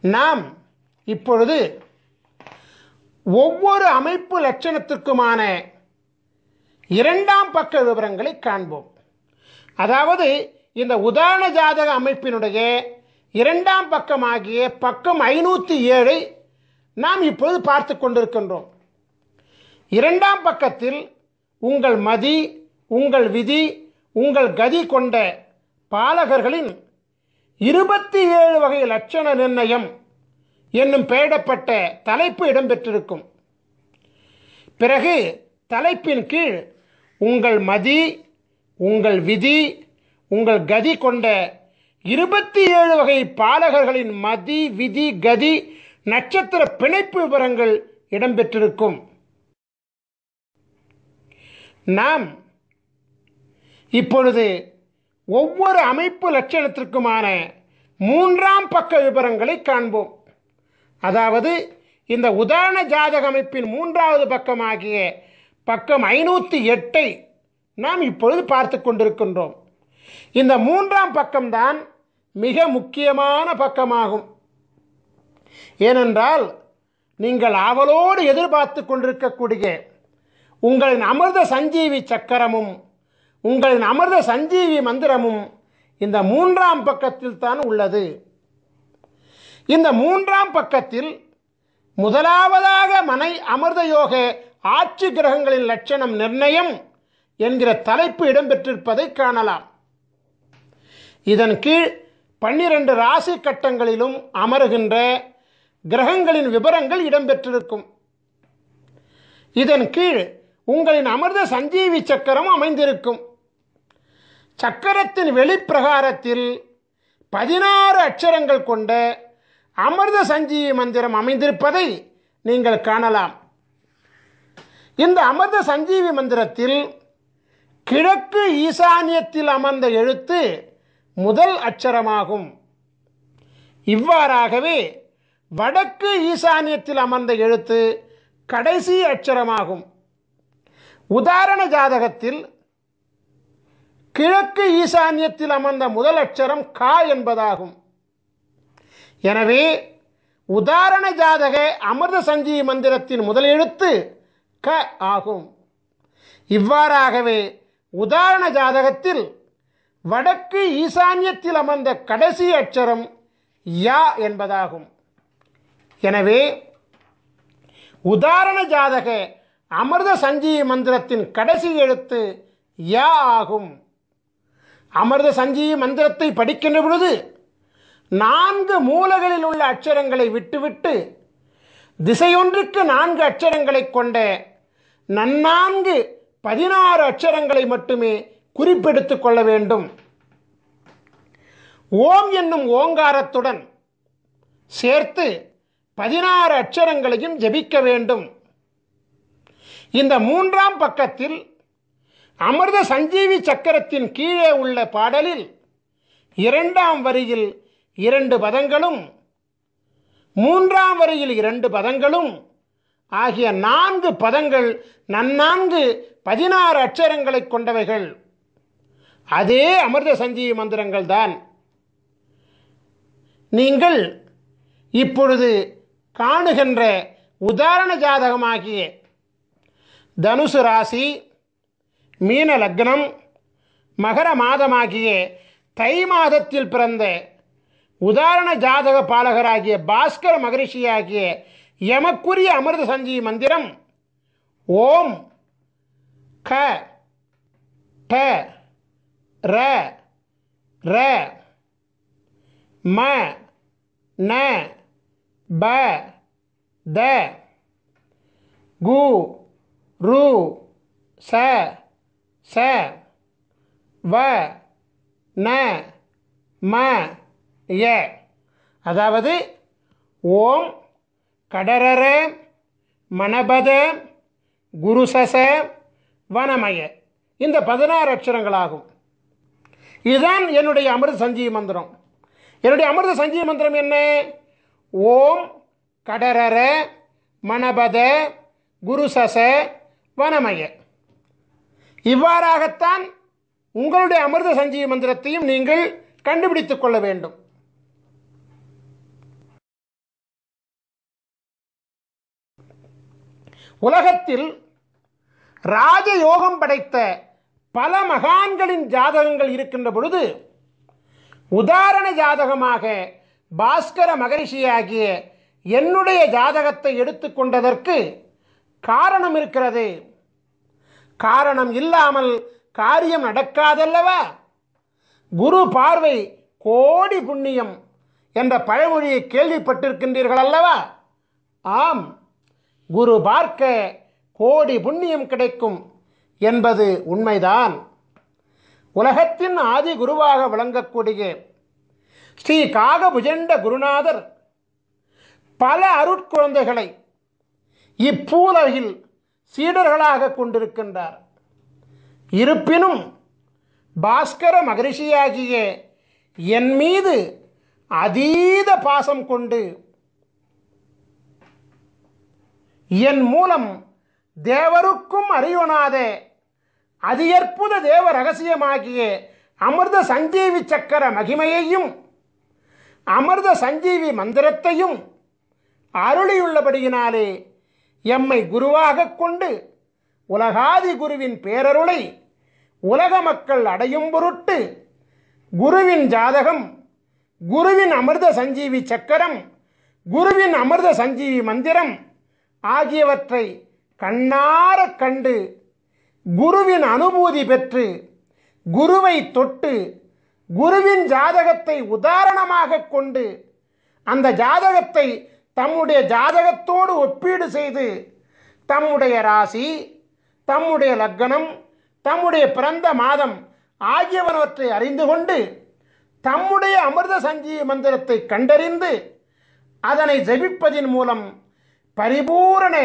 நாம் இப்பொழுது ஒவ்வொரு அமைப்பு லட்சணத்திற்குமான 2ஆம் பக்க விவரங்களை காண்போம். அதாவது இந்த உதாரண ஜாதக அமைப்பினுடைய 2ஆம் பக்கமாகிய பக்கம் 507 நாம் இப்பொழுது பார்த்து கொண்டிருக்கின்றோம். 2ஆம் பக்கத்தில் உங்கள் மதி உங்கள் விதி உங்கள் கதி கொண்ட பாலகர்களின் 27 வகை லட்சண நிர்ணயம் என்னும் பெயரிடப்பட்ட தலைப்பு இடம்பெற்றிருக்கும். பிறகு தலைப்பின் கீழ் உங்கள் மதி உங்கள் விதி உங்கள் கதி கொண்ட 27 வகை பாலகர்களின் மதி விதி கதி நட்சத்திர பிணைப்பு விவரங்கள் இடம்பெற்றிருக்கும். நாம் இப்பொழுது ஒவ்வொரு அமைப்பு லட்சணத்திற்குமான 3ஆம் பக்க விவரங்களை காண்போம். அதாவது இந்த உதாரண ஜாதக அமைப்பின் 3வது பக்கமாகிய பக்கம் 508 நாம் இப்பொழுது பார்த்து கொண்டிருக்கின்றோம். இந்த 3ஆம் பக்கம்தான் மிக முக்கியமான பக்கமாகும். ஏனென்றால் நீங்கள் ஆவலோடு எதிர்பார்த்து கொண்டிருக்கக்கூடிய உங்களின் அமிர்த சஞ்சீவி சக்கரமும் உங்களின் அமிர்த சஞ்சீவி மந்திரமும் இந்த 3ஆம் பக்கத்தில் தான் உள்ளது. இந்த 3ஆம் பக்கத்தில் முதலாவதாக மனை அமிர்த யோக ஆட்சி கிரகங்களின் லட்சணம் நிர்ணயம் என்கிற தலைப்பு இடம்பெற்றிருப்பதை காணலாம். இதன் கீழ் 12 ராசி கட்டங்களிலும் அமருகின்ற கிரகங்களின் விவரங்கள் இடம்பெற்றிருக்கும். இதன் கீழ் உங்களின் அமிர்த சஞ்சீவி சக்கரம் அமைந்திருக்கும். சக்கரத்தின் வெளிப்பிரகாரத்தில் 16 அட்சரங்கள் கொண்ட அமிர்த சஞ்சீவி மந்திரம் அமைந்திருப்பதை நீங்கள் காணலாம். இந்த அமிர்த சஞ்சீவி மந்திரத்தில் கிழக்கு ஈசானியத்தில் அமர்ந்த எழுத்து முதல் அட்சரமாகும். இவ்வாறாகவே வடக்கு ஈசானியத்தில் அமர்ந்த எழுத்து கடைசி அட்சரமாகும். உதாரண ஜாதகத்தில் கிழக்கு ஈசானியத்தில் அமர்ந்த முதல் அட்சரம் கா என்பதாகும். எனவே உதாரண ஜாதக அமிர்த சஞ்சீவி மந்திரத்தின் முதல் எழுத்து க ஆகும். இவ்வாறாகவே உதாரண ஜாதகத்தில் வடக்கு ஈசானியத்தில் அமர்ந்த கடைசி அட்சரம் யா என்பதாகும். எனவே உதாரண ஜாதக அமிர்த சஞ்சீவி மந்திரத்தின் கடைசி எழுத்து யா ஆகும். அமிர்த சஞ்சீவி மந்திரத்தை படிக்கின்ற பொழுது 4 மூலைகளில் உள்ள அட்சரங்களை விட்டுவிட்டு திசையொன்றுக்கு 4 அட்சரங்களை கொண்ட நன்னான்கு 16 அட்சரங்களை மட்டுமே குறிப்பெடுத்துக் கொள்ள வேண்டும். ஓம் என்னும் ஓங்காரத்துடன் சேர்த்து 16 அட்சரங்களையும் ஜபிக்க வேண்டும். இந்த 3ஆம் பக்கத்தில் அமிர்த சஞ்சீவி சக்கரத்தின் கீழே உள்ள பாடலில் 2ஆம் வரியில் 2 பதங்களும் 3ஆம் வரியில் 2 பதங்களும் ஆகிய 4 பதங்கள் நன்னான்கு 16 அட்சரங்களை கொண்டவைகள். அதே அமிர்த சஞ்சீவி மந்திரங்கள் தான். நீங்கள் இப்பொழுது காணுகின்ற உதாரண ஜாதகமாகிய தனுசு ராசி, மீன லக்னம், மகர மாதமாகிய தை மாதத்தில் பிறந்த உதாரண ஜாதக பாலகராகிய பாஸ்கர மகரிஷியாகிய எமக்குரிய அமிர்த சஞ்சீவி மந்திரம் ஓம் க ட ர ர ம ந ப த கு ரு ச ச வ ந ம ய, அதாவது ஓம் கடரர மணபத குருசச வனமய, இந்த 16 அட்சரங்களாகும். இதுதான் என்னுடைய அமிர்த சஞ்சீவி மந்திரம். என்னுடைய அமிர்த சஞ்சீவி மந்திரம் என்ன? ஓம் கடரர மணபத குருசச வனமய. இவ்வாறாகத்தான் உங்களுடைய அமிர்த சஞ்சீவி மந்திரத்தையும் நீங்கள் கண்டுபிடித்துக் கொள்ள வேண்டும். உலகத்தில் ராஜயோகம் படைத்த பல மகான்களின் ஜாதகங்கள் இருக்கின்ற பொழுது உதாரண ஜாதகமாக பாஸ்கர மகரிஷியாகிய என்னுடைய ஜாதகத்தை எடுத்துக்கொண்டதற்கு காரணம் இருக்கிறது. காரணம் இல்லாமல் காரியம் நடக்காதல்லவா? குரு பார்வை கோடி புண்ணியம் என்ற பழமொழியை கேள்விப்பட்டிருக்கின்றீர்கள் அல்லவா? ஆம், குரு பார்க்க கோடி புண்ணியம் கிடைக்கும் என்பது உண்மைதான். உலகத்தின் ஆதி குருவாக விளங்கக்கூடிய ஸ்ரீ காகபுஜண்ட குருநாதர் பல அருட்குழந்தைகளை இப்பூலகில் சீடர்களாக கொண்டிருக்கின்றார். இருப்பினும் பாஸ்கர மகரிஷியாகிய என் மீது அதீத பாசம் கொண்டு என் மூலம் தேவருக்கும் அறியொணாத அதியற்புத தேவ ரகசியமாகிய அமிர்த சஞ்சீவி சக்கர மகிமையையும் அமிர்த சஞ்சீவி மந்திரத்தையும் அருளியுள்ளபடியினாலே எம்மை குருவாக கொண்டு உலகாதி குருவின் பேரருளை உலக மக்கள் அடையும் பொருட்டு குருவின் ஜாதகம், குருவின் அமிர்த சஞ்சீவி சக்கரம், குருவின் அமிர்த சஞ்சீவி மந்திரம் ஆகியவற்றை கண்ணார கண்டு குருவின் அனுபூதி பெற்று குருவை தொட்டு குருவின் ஜாதகத்தை உதாரணமாக கொண்டு அந்த ஜாதகத்தை தம்முடைய ஜாதகத்தோடு ஒப்பீடு செய்து தம்முடைய ராசி, தம்முடைய லக்னம், தம்முடைய பிறந்த மாதம் ஆகியவற்றை அறிந்து கொண்டு தம்முடைய அமிர்த சஞ்சீவி மந்திரத்தை கண்டறிந்து அதனை ஜபிப்பதின் மூலம் பரிபூரண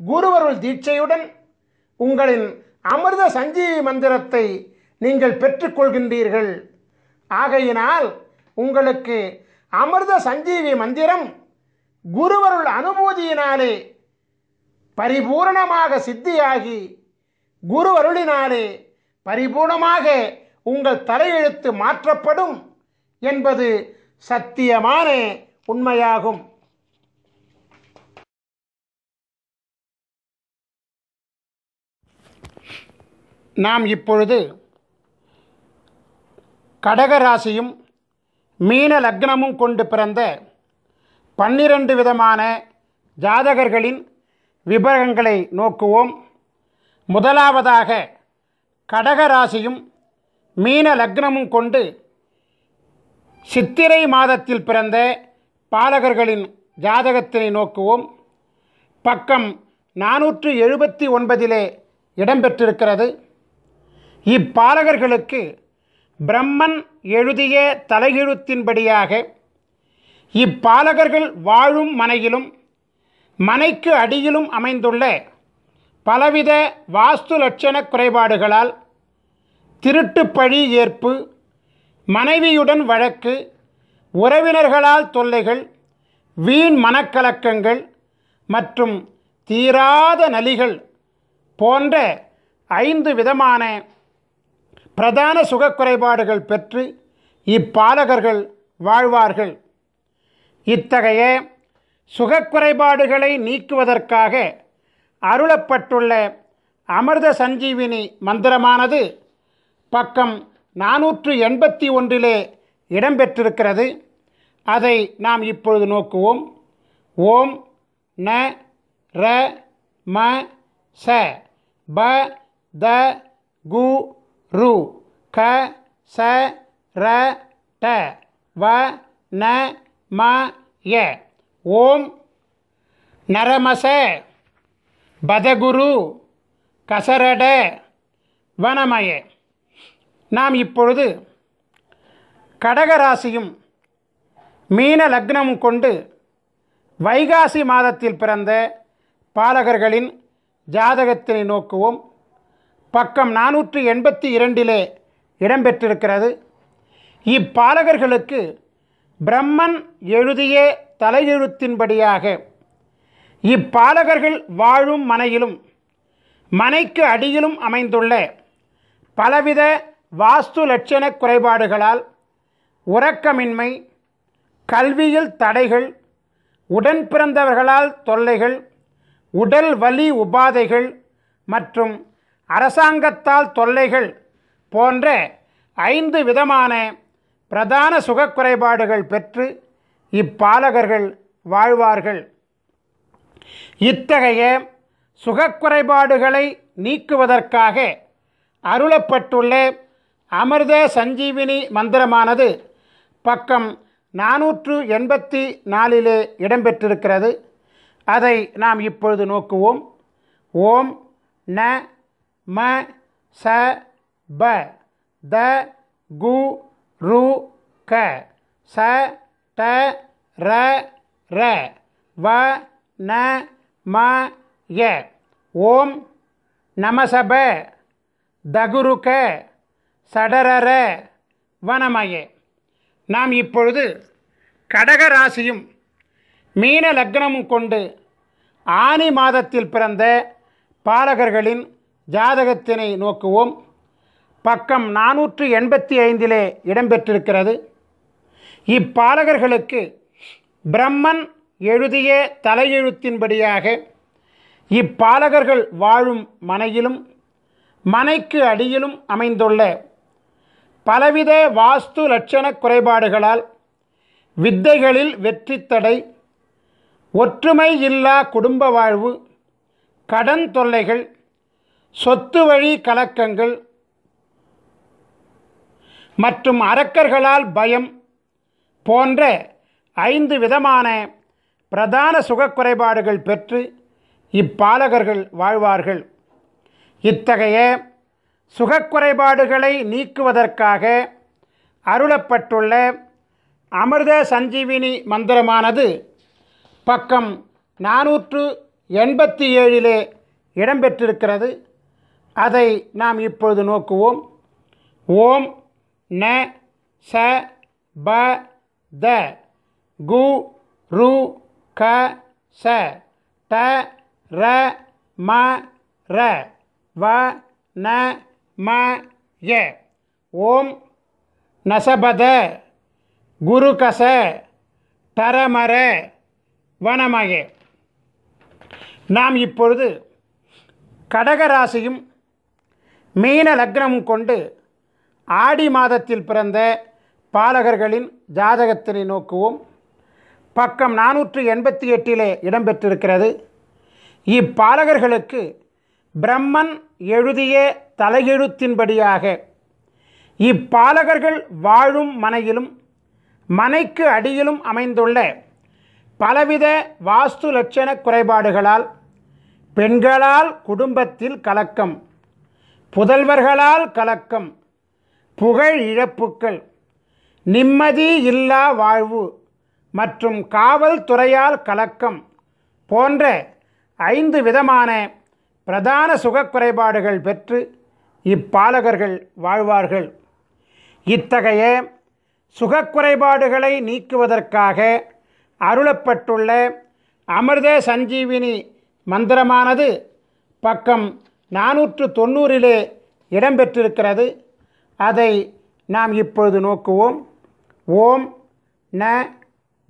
குருவருள் தீட்சையுடன் உங்களின் அமிர்த சஞ்சீவி மந்திரத்தை நீங்கள் பெற்றுக்கொள்கின்றீர்கள். ஆகையினால் உங்களுக்கு அமிர்த சஞ்சீவி மந்திரம் குருவருள் அனுபூதியினாலே பரிபூரணமாக சித்தியாகி குருவருளினாலே பரிபூர்ணமாக உங்கள் தலையெழுத்து மாற்றப்படும் என்பது சத்தியமான உண்மையாகும். நாம் இப்பொழுது கடகராசியும் மீன லக்னமும் கொண்டு பிறந்த 12 விதமான ஜாதகர்களின் விபரங்களை நோக்குவோம். முதலாவதாக கடகராசியும் மீன லக்னமும் கொண்டு சித்திரை மாதத்தில் பிறந்த பாலகர்களின் ஜாதகத்தினை நோக்குவோம். பக்கம் 479 இடம்பெற்றிருக்கிறது. இப்பாலகர்களுக்கு பிரம்மன் எழுதிய தலையெழுத்தின்படியாக இப்பாலகர்கள் வாழும் மனையிலும் மனைக்கு அடியிலும் அமைந்துள்ள பலவித வாஸ்து லட்சண குறைபாடுகளால் திருட்டு பழி ஏற்பு, மனைவியுடன் வழக்கு, உறவினர்களால் தொல்லைகள், வீண் மனக்கலக்கங்கள் மற்றும் தீராத நலிகள் போன்ற 5 விதமான பிரதான சுகக்குறைபாடுகள் பெற்று இப்பாலகர்கள் வாழ்வார்கள். இத்தகைய சுகக்குறைபாடுகளை நீக்குவதற்காக அருளப்பட்டுள்ள அமிர்த சஞ்சீவினி மந்திரமானது பக்கம் 481 இடம்பெற்றிருக்கிறது. அதை நாம் இப்பொழுது நோக்குவோம். ஓம் ந ர ம ச ப த கு ரு க ச ர ட வ ந ம ய. ஓம் நரமச பதகுரு கசரட வனமய. நாம் இப்பொழுது கடகராசியும் மீன லக்னமும் கொண்டு வைகாசி மாதத்தில் பிறந்த பாலகர்களின் ஜாதகத்தினை நோக்குவோம். பக்கம் 482 இடம்பெற்றிருக்கிறது. இப்பாலகர்களுக்கு பிரம்மன் எழுதிய தலையெழுத்தின்படியாக இப்பாலகர்கள் வாழும் மனையிலும் மனைக்கு அடியிலும் அமைந்துள்ள பலவித வாஸ்து லட்சண குறைபாடுகளால் உறக்கமின்மை, கல்வியில் தடைகள், உடன் பிறந்தவர்களால் தொல்லைகள், உடல் வலி உபாதைகள் மற்றும் அரசாங்கத்தால் தொல்லைகள் போன்ற 5 விதமான பிரதான சுகக்குறைபாடுகள் பெற்று இப்பாலகர்கள் வாழ்வார்கள். இத்தகைய சுகக்குறைபாடுகளை நீக்குவதற்காக அருளப்பட்டுள்ள அமிர்த சஞ்சீவினி மந்திரமானது பக்கம் 484 இடம்பெற்றிருக்கிறது. அதை நாம் இப்பொழுது நோக்குவோம். ஓம் ந ம ச ப த கு ரு க ச ட ர ர வ ந ம ய. ஓம் நமசப தகுருக சடரர வனமய. நாம் இப்பொழுது கடகராசியும் மீன லக்னமும் கொண்டு ஆனி மாதத்தில் பிறந்த பாலகர்களின் ஜாதகத்தினை நோக்குவோம். பக்கம் 485 இடம்பெற்றிருக்கிறது. இப்பாலகர்களுக்கு பிரம்மன் எழுதிய தலையெழுத்தின்படியாக இப்பாலகர்கள் வாழும் மனையிலும் மனைக்கு அடியிலும் அமைந்துள்ள பலவித வாஸ்து லட்சண குறைபாடுகளால் வித்தைகளில் வெற்றி தடை, ஒற்றுமை இல்லா குடும்ப வாழ்வு, கடன் தொல்லைகள், சொத்து வழி கலக்கங்கள் மற்றும் அரக்கர்களால் பயம் போன்ற 5 விதமான பிரதான சுகக்குறைபாடுகள் பெற்று இப்பாலகர்கள் வாழ்வார்கள். இத்தகைய சுகக்குறைபாடுகளை நீக்குவதற்காக அருளப்பட்டுள்ள அமிர்த சஞ்சீவினி மந்திரமானது பக்கம் 487 இடம்பெற்றிருக்கிறது. அதை நாம் இப்பொழுது நோக்குவோம். ஓம் ந ச ப த கு ரு க ச ட ர ம ர வ ந ம ய. ஓம் நசபத குருகச டரமர வனமய. நாம் இப்பொழுது கடகராசியும் மீன லக்னமும் கொண்டு ஆடி மாதத்தில் பிறந்த பாலகர்களின் ஜாதகத்தினை நோக்குவோம். பக்கம் 488 இடம்பெற்றிருக்கிறது. இப்பாலகர்களுக்கு பிரம்மன் எழுதிய தலையெழுத்தின்படியாக இப்பாலகர்கள் வாழும் மனையிலும் மனைக்கு அடியிலும் அமைந்துள்ள பலவித வாஸ்து லட்சண குறைபாடுகளால் பெண்களால் குடும்பத்தில் கலக்கம், புதல்வர்களால் கலக்கம், புகழ் இழப்புக்கள், நிம்மதி இல்லா வாழ்வு மற்றும் காவல்துறையால் கலக்கம் போன்ற 5 விதமான பிரதான சுகக்குறைபாடுகள் பெற்று இப்பாலகர்கள் வாழ்வார்கள். இத்தகைய சுகக்குறைபாடுகளை நீக்குவதற்காக அருளப்பட்டுள்ள அமிர்த சஞ்சீவினி மந்திரமானது பக்கம் 490 இடம்பெற்றிருக்கிறது. அதை நாம் இப்பொழுது நோக்குவோம். ஓம் ந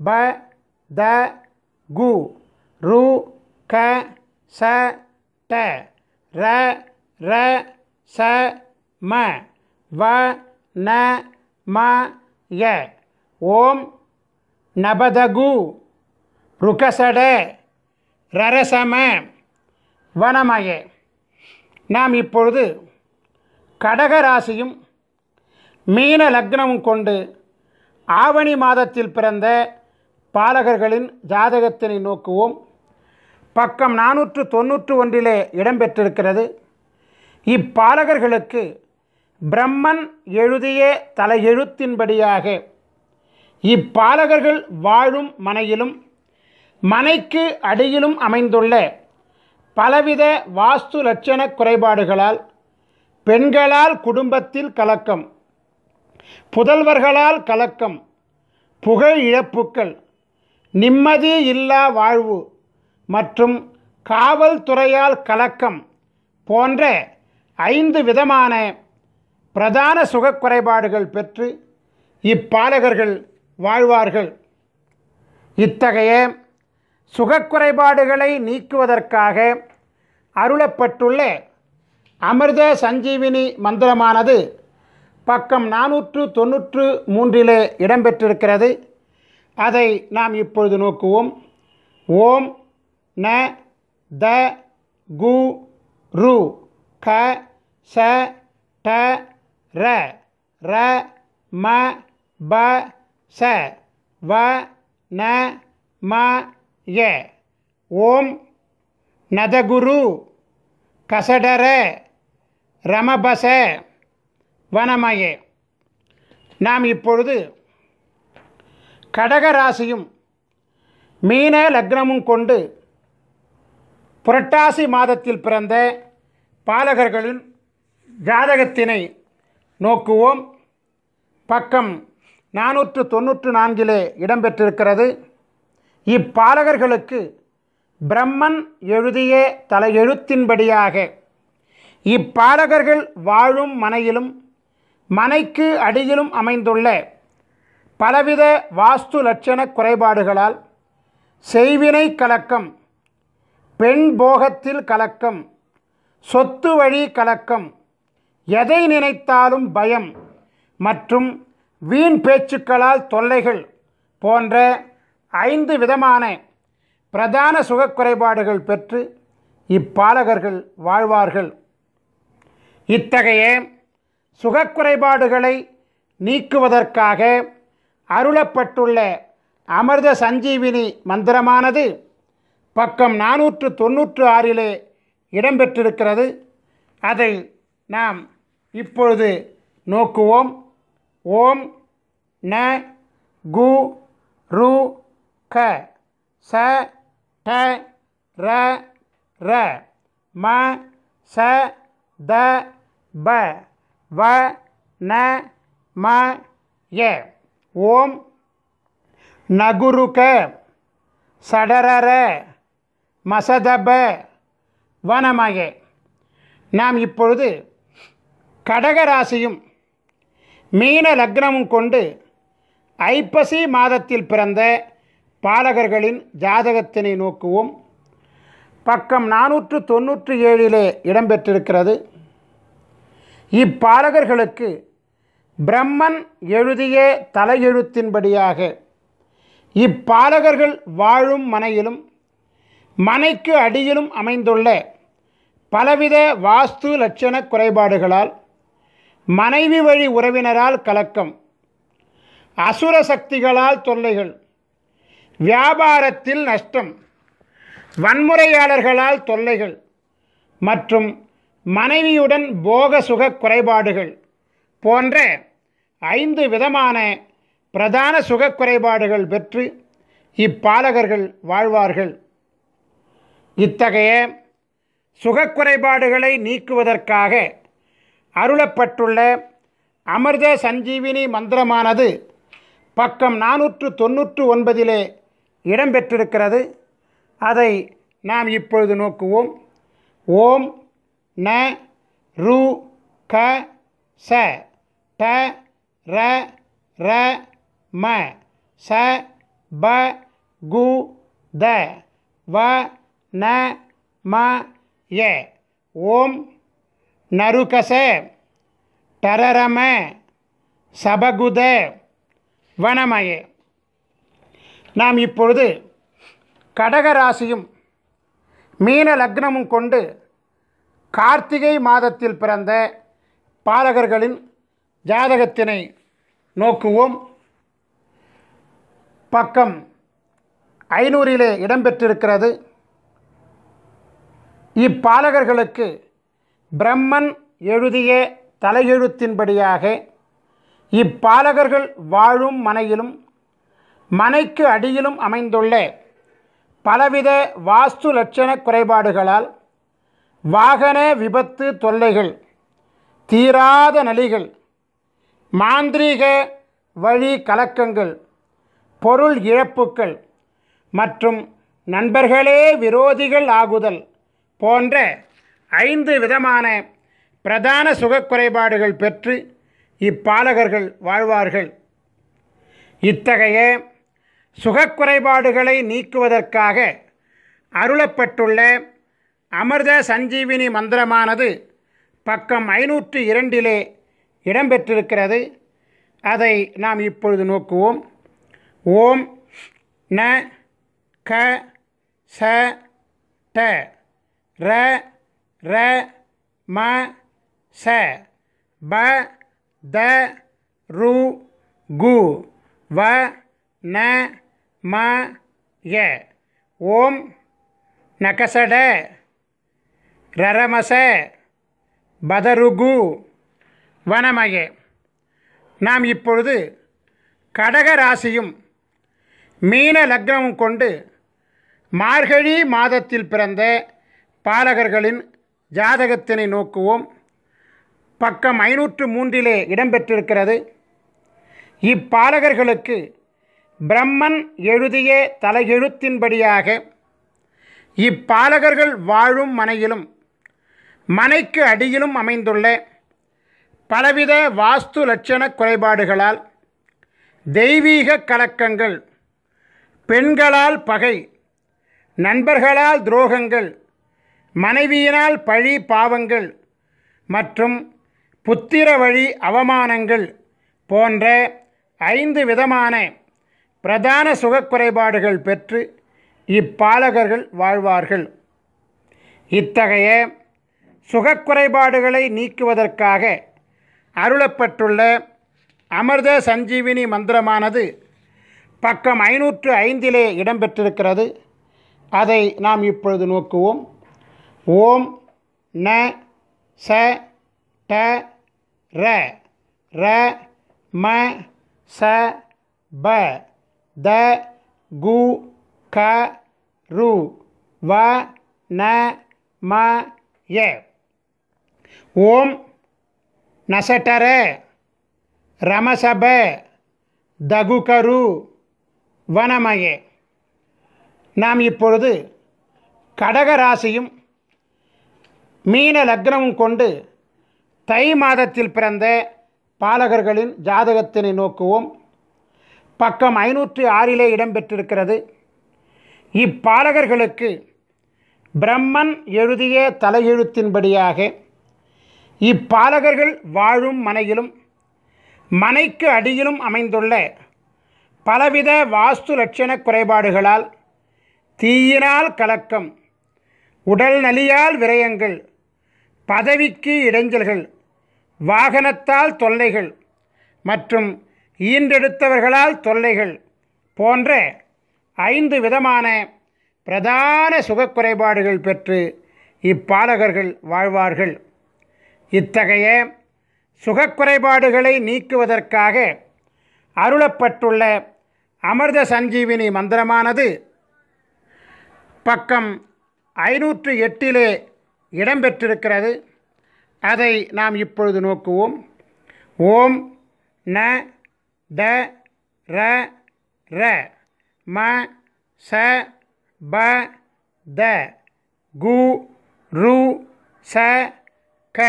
ப த கு ரு க ச ட ர ர ச ம வ ந ம ய. ஓம் நபதகு ருகசட ரரசம வனமய. நாம் இப்பொழுது கடகராசியும் மீன லக்னமும் கொண்டு ஆவணி மாதத்தில் பிறந்த பாலகர்களின் ஜாதகத்தினை நோக்குவோம். பக்கம் 491 இடம்பெற்றிருக்கிறது. இப்பாலகர்களுக்கு பிரம்மன் எழுதிய தலையெழுத்தின்படியாக இப்பாலகர்கள் வாழும் மனையிலும் மனைக்கு அடியிலும் அமைந்துள்ள பலவித வாஸ்து லட்சண குறைபாடுகளால் பெண்களால் குடும்பத்தில் கலக்கம், புதல்வர்களால் கலக்கம், புகழ் இழப்புக்கள், நிம்மதி இல்லா வாழ்வு மற்றும் காவல்துறையால் கலக்கம் போன்ற 5 விதமான பிரதான சுகக்குறைபாடுகள் பெற்று இப்பாலகர்கள் வாழ்வார்கள். இத்தகைய சுகக்குறைபாடுகளை நீக்குவதற்காக அருளப்பட்டுள்ள அமிர்த சஞ்சீவினி மந்திரமானது பக்கம் 493 இடம்பெற்றிருக்கிறது. அதை நாம் இப்பொழுது நோக்குவோம். ஓம் ந த கு ரு க ச ட ர ர ம ப ச வ ந ம ய. ஓம் நதகுரு கசடர ரமபச வனமய. நாம் இப்பொழுது கடகராசியும் மீன லக்னமும் கொண்டு புரட்டாசி மாதத்தில் பிறந்த பாலகர்களின் ஜாதகத்தினை நோக்குவோம். பக்கம் 494 இடம்பெற்றிருக்கிறது. இப்பாலகர்களுக்கு பிரம்மன் எழுதிய தலையெழுத்தின்படியாக இப்பாலகர்கள் வாழும் மனையிலும் மனைக்கு அடியிலும் அமைந்துள்ள பலவித வாஸ்து லட்சண குறைபாடுகளால் செய்வினை கலக்கம், பெண் போகத்தில் கலக்கம், சொத்து வழி கலக்கம், எதை நினைத்தாலும் பயம் மற்றும் வீண் பேச்சுக்களால் தொல்லைகள் போன்ற 5 விதமான பிரதான சுகக்குறைபாடுகள் பெற்று இப்பாலகர்கள் வாழ்வார்கள். இத்தகைய சுகக்குறைபாடுகளை நீக்குவதற்காக அருளப்பட்டுள்ள அமிர்த சஞ்சீவினி மந்திரமானது பக்கம் 496 இடம்பெற்றிருக்கிறது. அதை நாம் இப்பொழுது நோக்குவோம். ஓம் ந கு ரு க ச ட ர ர ம ச த ப வ ந ம ய. ஓம் நகுருக சடரர மசதப வனமய. நாம் இப்பொழுது கடகராசியும் மீன லக்னமும் கொண்டு ஐப்பசி மாதத்தில் பிறந்த பாலகர்களின் ஜாதகத்தினை நோக்குவோம். பக்கம் 497 இடம்பெற்றிருக்கிறது. இப்பாலகர்களுக்கு பிரம்மன் எழுதிய தலையெழுத்தின்படியாக இப்பாலகர்கள் வாழும் மனையிலும் மனைக்கு அடியிலும் அமைந்துள்ள பலவித வாஸ்து லட்சண குறைபாடுகளால் மனைவி வழி உறவினரால் கலக்கம், அசுர சக்திகளால் தொல்லைகள், வியாபாரத்தில் நஷ்டம், வன்முறையாளர்களால் தொல்லைகள் மற்றும் மனைவியுடன் போக சுக குறைபாடுகள் போன்ற 5 விதமான பிரதான சுக குறைபாடுகள் பெற்று இப்பாலகர்கள் வாழ்வார்கள். இத்தகைய சுகக்குறைபாடுகளை நீக்குவதற்காக அருளப்பட்டுள்ள அமிர்த சஞ்சீவினி மந்திரமானது பக்கம் 499 இடம்பெற்றிருக்கிறது. அதை நாம் இப்பொழுது நோக்குவோம். ஓம் ந ரு க ச ட ர ர ம ச ப கு த வ ந ம ய. ஓம் நருகச டரரம சபகுத வனமய. நாம் இப்பொழுது கடகராசியும் மீன லக்னமும் கொண்டு கார்த்திகை மாதத்தில் பிறந்த பாலகர்களின் ஜாதகத்தினை நோக்குவோம். பக்கம் 500 இடம்பெற்றிருக்கிறது. இப்பாலகர்களுக்கு பிரம்மன் எழுதிய தலையெழுத்தின்படியாக இப்பாலகர்கள் வாழும் மனையிலும் மனைக்கு அடியிலும் அமைந்துள்ள பலவித வாஸ்து லட்சண குறைபாடுகளால் வாகன விபத்து தொல்லைகள், தீராத நலிகள், மாந்திரீக வழி கலக்கங்கள், பொருள் இழப்புக்கள் மற்றும் நண்பர்களே விரோதிகள் ஆகுதல் போன்ற 5 விதமான பிரதான சுகக்குறைபாடுகள் பெற்று இப்பாலகர்கள் வாழ்வார்கள். இத்தகைய சுகக்குறைபாடுகளை நீக்குவதற்காக அருளப்பட்டுள்ள அமிர்த சஞ்சீவினி மந்திரமானது பக்கம் 502 இடம்பெற்றிருக்கிறது. அதை நாம் இப்பொழுது நோக்குவோம். ஓம் ந க ச ட ர ர ம ச ப த ரு கு வ ந ம ய. ஓம் நகசட ரரமச பதருகு வனமய. நாம் இப்பொழுது கடகராசியும் மீன லக்னமும் கொண்டு மார்கழி மாதத்தில் பிறந்த பாலகர்களின் ஜாதகத்தினை நோக்குவோம். பக்கம் 503 இடம்பெற்றிருக்கிறது. இப்பாலகர்களுக்கு பிரம்மன் எழுதிய தலையெழுத்தின்படியாக இப்பாலகர்கள் வாழும் மனையிலும் மனைக்கு அடியிலும் அமைந்துள்ள பலவித வாஸ்து லட்சண குறைபாடுகளால் தெய்வீக கலக்கங்கள், பெண்களால் பகை, நண்பர்களால் துரோகங்கள், மனைவியினால் பழி பாவங்கள் மற்றும் புத்திர வழி அவமானங்கள் போன்ற 5 விதமான பிரதான சுகக்குறைபாடுகள் பெற்று இப்பாலகர்கள் வாழ்வார்கள். இத்தகைய சுகக்குறைபாடுகளை நீக்குவதற்காக அருளப்பட்டுள்ள அமிர்த சஞ்சீவினி மந்திரமானது பக்கம் 505 இடம்பெற்றிருக்கிறது. அதை நாம் இப்பொழுது நோக்குவோம். ஓம் ந ச ட ர ர ம ச ப த கு க ரு வ ந ம ய. ஓம் நசடர ரமசப தகுகரு வனமயே. நாம் இப்பொழுது கடக ராசியும் மீன லக்னமும் கொண்டு தை மாதத்தில் பிறந்த பாலகர்களின் ஜாதகத்தினை நோக்குவோம். பக்கம் 506 இடம்பெற்றிருக்கிறது. இப்பாலகர்களுக்கு பிரம்மன் எழுதிய தலையெழுத்தின்படியாக இப்பாலகர்கள் வாழும் மனையிலும் மனைக்கு அடியிலும் அமைந்துள்ள பலவித வாஸ்து லட்சண குறைபாடுகளால் தீயினால் கலக்கம், உடல் நலியால் விரயங்கள், பதவிக்கு இடைஞ்சல்கள், வாகனத்தால் தொல்லைகள் மற்றும் ஈன்றெடுத்தவர்களால் தொல்லைகள் போன்ற 5 விதமான பிரதான சுகக்குறைபாடுகள் பெற்று இப்பாலகர்கள் வாழ்வார்கள். இத்தகைய சுகக்குறைபாடுகளை நீக்குவதற்காக அருளப்பட்டுள்ள அமிர்த சஞ்சீவினி மந்திரமானது பக்கம் 508 இடம்பெற்றிருக்கிறது. அதை நாம் இப்பொழுது நோக்குவோம். ஓம் ந ட ர ர ம ச ப த கு ரு ச க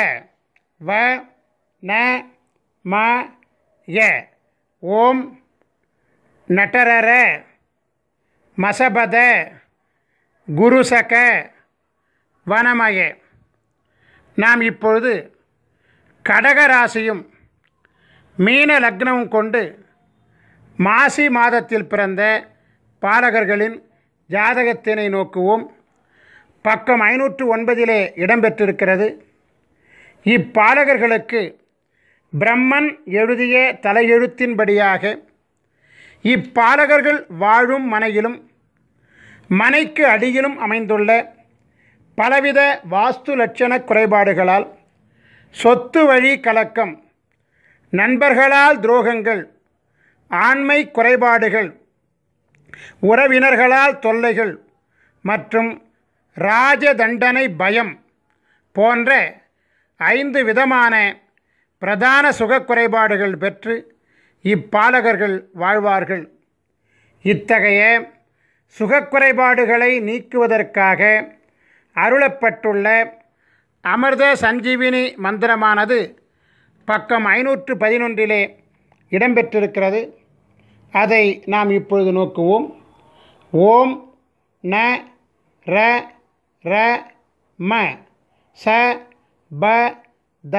வ ந ம ய. ஓம் நட்டரர மசபத குருசக வனமய. நாம் இப்பொழுது கடக ராசியும் மீன லக்னமும் கொண்டு மாசி மாதத்தில் பிறந்த பாலகர்களின் ஜாதகத்தினை நோக்குவோம். பக்கம் 509 இடம்பெற்றிருக்கிறது. இப்பாலகர்களுக்கு பிரம்மன் எழுதிய தலையெழுத்தின்படியாக இப்பாலகர்கள் வாழும் மனையிலும் மனைக்கு அடியிலும் அமைந்துள்ள பலவித வாஸ்து லட்சண குறைபாடுகளால் சொத்து வழி கலக்கம், நண்பர்களால் துரோகங்கள், ஆண்மை குறைபாடுகள், உறவினர்களால் தொல்லைகள் மற்றும் ராஜ தண்டனை பயம் போன்ற 5 விதமான பிரதான சுகக்குறைபாடுகள் பெற்று இப்பாலகர்கள் வாழ்வார்கள். இத்தகைய சுகக்குறைபாடுகளை நீக்குவதற்காக அருளப்பட்டுள்ள அமிர்த சஞ்சீவினி மந்திரமானது பக்கம் 511 இடம்பெற்றிருக்கிறது. அதை நாம் இப்பொழுது நோக்குவோம். ஓம் ந ர ர ம ச ப த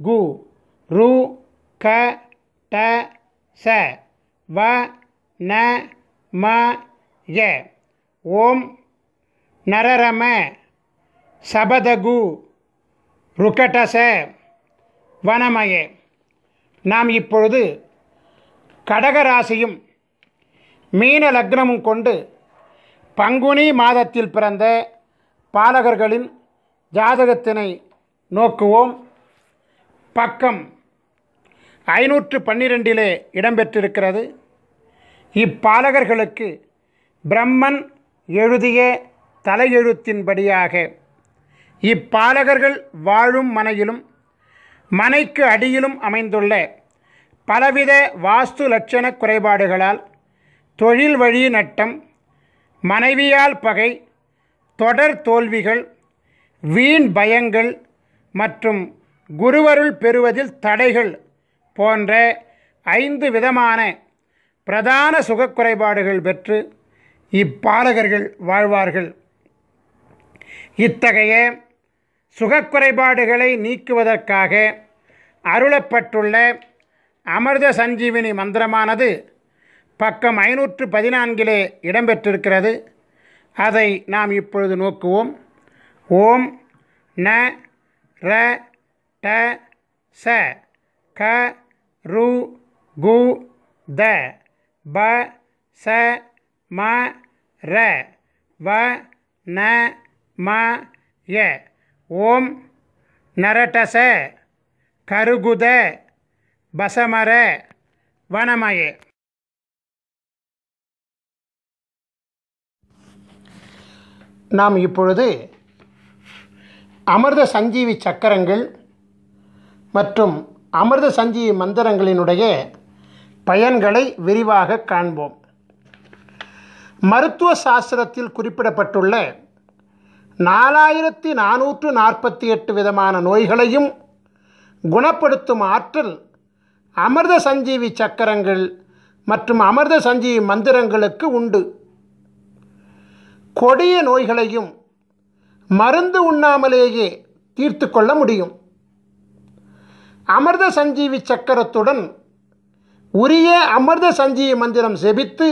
கு ரு க ட ச வ ந ம ய. ஓம் நரரம சபதகு ருகடச வனமய. நாம் இப்பொழுது கடக ராசியும் மீன லக்னமும் கொண்டு பங்குனி மாதத்தில் பிறந்த பாலகர்களின் ஜாதகத்தினை நோக்குவோம். பக்கம் 512 இடம்பெற்றிருக்கிறது. இப்பாலகர்களுக்கு பிரம்மன் எழுதிய தலையெழுத்தின்படியாக இப்பாலகர்கள் வாழும் மனையிலும் மனைக்கு அடியிலும் அமைந்துள்ள பலவித வாஸ்து லட்சண குறைபாடுகளால் தொழில் வழி நட்டம், மனைவியால் பகை, தொடர் தோல்விகள், வீண் பயங்கள் மற்றும் குருவருள் பெறுவதில் தடைகள் போன்ற 5 விதமான பிரதான சுகக்குறைபாடுகள் பெற்று இப்பாலகர்கள் வாழ்வார்கள். இத்தகைய சுகக்குறைபாடுகளை நீக்குவதற்காக அருளப்பட்டுள்ள அமிர்த சஞ்சீவினி மந்திரமானது பக்கம் 514 இடம்பெற்றிருக்கிறது. அதை நாம் இப்பொழுது நோக்குவோம். ஓம் ந ர ட ச க ரு கு த ப ச ம ர வ ந ம ய. ஓம் நரடச கருகுத பசமர வனமயே. நாம் இப்பொழுது அமிர்த சஞ்சீவி சக்கரங்கள் மற்றும் அமிர்த சஞ்சீவி மந்திரங்களினுடைய பயன்களை விரிவாக காண்போம். மருத்துவ சாஸ்திரத்தில் குறிப்பிடப்பட்டுள்ள 4448 விதமான நோய்களையும் குணப்படுத்தும் ஆற்றல் அமிர்த சஞ்சீவி சக்கரங்கள் மற்றும் அமிர்த சஞ்சீவி மந்திரங்களுக்கு உண்டு. கொடிய நோய்களையும் மருந்து உண்ணாமலேயே தீர்த்து கொள்ள முடியும். அமிர்த சஞ்சீவி சக்கரத்துடன் உரிய அமிர்த சஞ்சீவி மந்திரம் செபித்து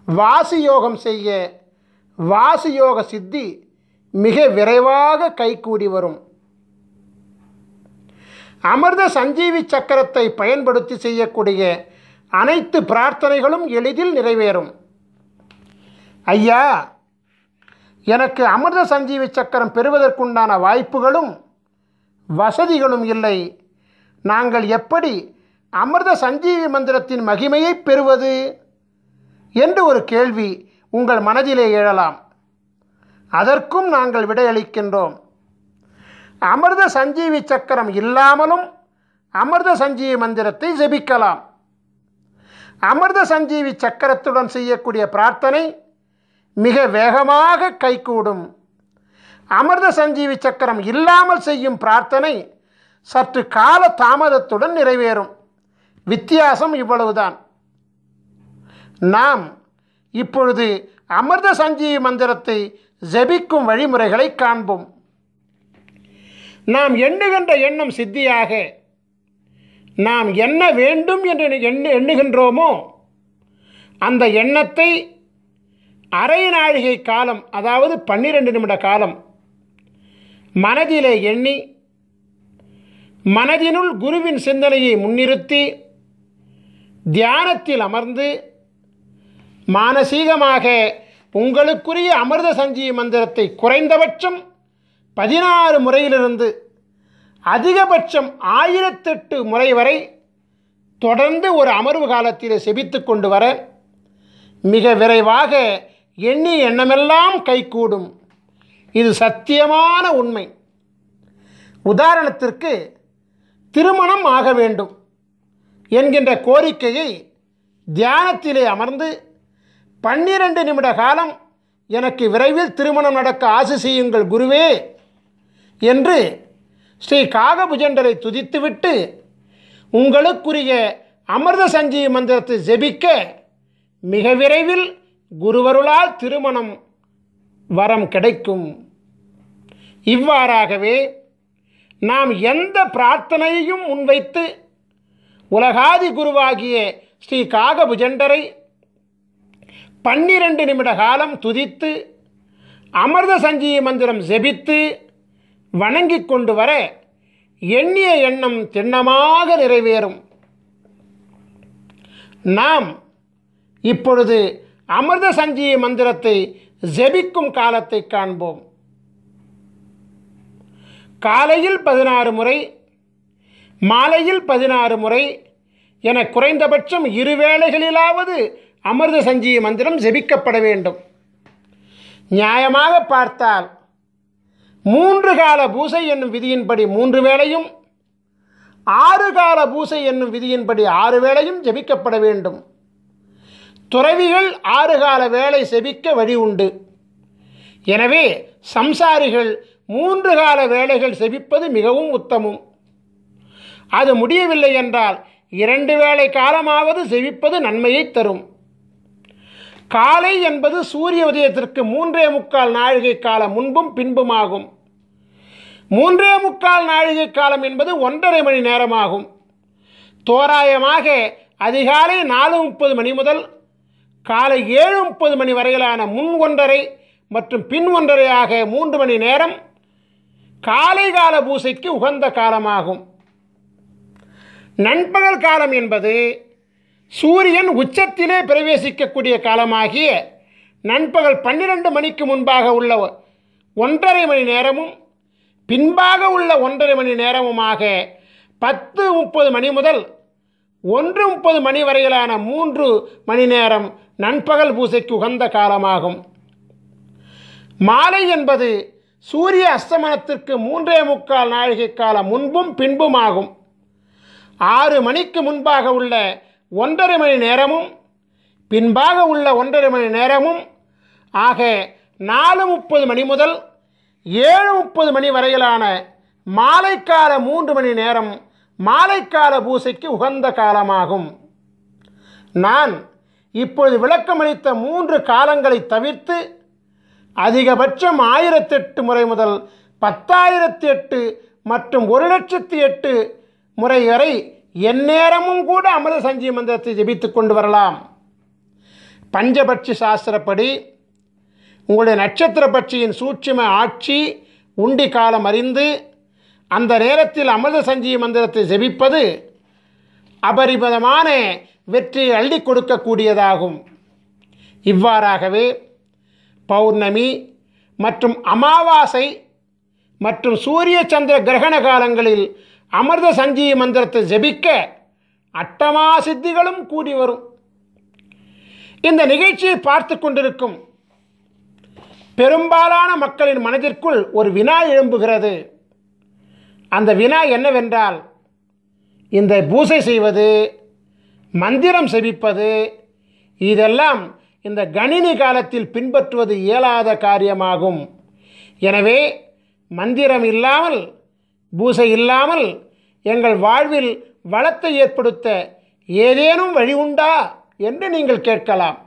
வாசி யோகம் செய்ய வாசி யோக சித்தி மிக விரைவாக கைகூடி வரும். அமிர்த சஞ்சீவி சக்கரத்தை பயன்படுத்தி செய்யக்கூடிய அனைத்து பிரார்த்தனைகளும் எளிதில் நிறைவேறும். ஐயா, எனக்கு அமிர்த சஞ்சீவி சக்கரம் பெறுவதற்குண்டான வாய்ப்புகளும் வசதிகளும் இல்லை. நாங்கள் எப்படி அமிர்த சஞ்சீவி மந்திரத்தின் மகிமையை பெறுவது என்று ஒரு கேள்வி உங்கள் மனதிலே எழலாம். அதற்கும் நாங்கள் விடையளிக்கின்றோம். அமிர்த சஞ்சீவி சக்கரம் இல்லாமலும் அமிர்த சஞ்சீவி மந்திரத்தை ஜெபிக்கலாம். அமிர்த சஞ்சீவி சக்கரத்துடன் செய்யக்கூடிய பிரார்த்தனை மிக வேகமாக கைகூடும். அமிர்த சஞ்சீவி சக்கரம் இல்லாமல் செய்யும் பிரார்த்தனை சற்று கால தாமதத்துடன் நிறைவேறும். வித்தியாசம் இவ்வளவுதான். நாம் இப்பொழுது அமிர்த சஞ்சீவி மந்திரத்தை ஜெபிக்கும் வழிமுறைகளை காண்போம். நாம் எண்ணுகின்ற எண்ணம் சித்தியாக நாம் என்ன வேண்டும் என்று எண்ணுகின்றோமோ அந்த எண்ணத்தை அரை நாழிகை காலம், அதாவது 12 நிமிட காலம் மனதிலே எண்ணி மனதினுள் குருவின் சிந்தனையை முன்னிறுத்தி தியானத்தில் அமர்ந்து மானசீகமாக உங்களுக்குரிய அமிர்த சஞ்சீவி மந்திரத்தை குறைந்தபட்சம் 16 முறையிலிருந்து அதிகபட்சம் 1008 முறை வரை தொடர்ந்து ஒரு அமர்வு காலத்தில் செபித்து கொண்டு வர மிக விரைவாக எண்ணிய எண்ணமெல்லாம் கைகூடும். இது சத்தியமான உண்மை. உதாரணத்திற்கு, திருமணம் ஆக வேண்டும் என்கின்ற கோரிக்கையை தியானத்திலே அமர்ந்து 12 நிமிட காலம் எனக்கு விரைவில் திருமணம் நடக்க ஆசி செய்யுங்கள் குருவே என்று ஸ்ரீ காகபுஜண்டரை துதித்துவிட்டு உங்களுக்குரிய அமிர்த சஞ்சீவி மந்திரத்தை ஜெபிக்க மிக விரைவில் குருவருளால் திருமணம் வரம் கிடைக்கும். இவ்வாறாகவே நாம் எந்த பிரார்த்தனையையும் முன்வைத்து உலகாதி குருவாகிய ஸ்ரீ காகபுஜண்டரை 12 நிமிட காலம் துதித்து அமிர்த சஞ்சீவி மந்திரம் ஜெபித்து வணங்கி கொண்டு வர எண்ணிய எண்ணம் திண்ணமாக நிறைவேறும். நாம் இப்பொழுது அமிர்த சஞ்சீவி மந்திரத்தை ஜெபிக்கும் காலத்தை காண்போம். காலையில் 16 முறை, மாலையில் 16 முறை என குறைந்தபட்சம் 2 வேளைகளிலாவது அமிர்த சஞ்சீவி மந்திரம் ஜெபிக்கப்பட வேண்டும். நியாயமாக பார்த்தால் 3 கால பூசை என்னும் விதியின்படி 3 வேளையும், 6 கால பூசை என்னும் விதியின்படி 6 வேளையும் ஜெபிக்கப்பட வேண்டும். துறவிகள் 6 கால வேளை செபிக்க வழி உண்டு. எனவே சம்சாரிகள் 3 கால வேளைகள் செபிப்பது மிகவும் உத்தமம். அது முடியவில்லை என்றால் 2 வேளை காலமாவது செபிப்பது நன்மையை தரும். காலை என்பது சூரிய உதயத்திற்கு 3.25 நாழிகை காலம் முன்பும் பின்புமாகும். 3.25 நாழிகை காலம் என்பது 1.5 மணி நேரமாகும். தோராயமாக அதிகாலை 4:30 மணி முதல் காலை 7:30 மணி வரையிலான முன் 1.5 மற்றும் பின் 1.5 ஆக 3 மணி நேரம் காலை கால பூசைக்கு உகந்த காலமாகும். நண்பகல் காலம் என்பது சூரியன் உச்சத்திலே பிரவேசிக்கக்கூடிய காலமாகிய நண்பகல் 12 மணிக்கு முன்பாக உள்ள 1½ மணி நேரமும் பின்பாக உள்ள 1½ மணி நேரமுமாக 10:30 மணி முதல் 1:30 மணி வரையிலான 3 மணி நேரம் நண்பகல் பூசைக்கு உகந்த காலமாகும். மாலை என்பது சூரிய அஸ்தமனத்திற்கு 3.25 நாழிகை காலம் முன்பும் பின்புமாகும். 6 மணிக்கு முன்பாக உள்ள 1½ மணி நேரமும் பின்பாக உள்ள 1½ மணி நேரமும் ஆக 4:30 மணி முதல் 7:30 மணி வரையிலான மாலைக்கால 3 மணி நேரம் மாலைக்கால பூசைக்கு உகந்த காலமாகும். நான் இப்பொழுது விளக்கமளித்த 3 காலங்களை தவிர்த்து அதிகபட்சம் 1008 முறை முதல் 10,008 மற்றும் 1,08,008 முறை வரை எந்நேரமும் கூட அமிர்த சஞ்சீவி மந்திரத்தை ஜெபித்து கொண்டு வரலாம். பஞ்சபட்சி சாஸ்திரப்படி உங்களுடைய நட்சத்திர பட்சியின் சூட்சும ஆட்சி உண்டி காலம் அறிந்து அந்த நேரத்தில் அமிர்த சஞ்சீவி மந்திரத்தை ஜெபிப்பது அபரிமிதமான வெற்றியை அள்ளி கொடுக்கக்கூடியதாகும். இவ்வாறாகவே பௌர்ணமி மற்றும் அமாவாசை மற்றும் சூரிய சந்திர கிரகண காலங்களில் அமிர்த சஞ்சீவி மந்திரத்தை ஜெபிக்க அட்டமா சித்திகளும் கூடி வரும். இந்த நிகழ்ச்சியை பார்த்து கொண்டிருக்கும் பெரும்பாலான மக்களின் மனதிற்குள் ஒரு வினா எழும்புகிறது. அந்த வினா என்னவென்றால், இந்த பூசை செய்வது, மந்திரம் செபிப்பது, இதெல்லாம் இந்த கணினி காலத்தில் பின்பற்றுவது இயலாத காரியமாகும். எனவே மந்திரம் இல்லாமல், பூசை இல்லாமல் எங்கள் வாழ்வில் வளத்தை ஏற்படுத்த ஏதேனும் வழி உண்டா என்று நீங்கள் கேட்கலாம்.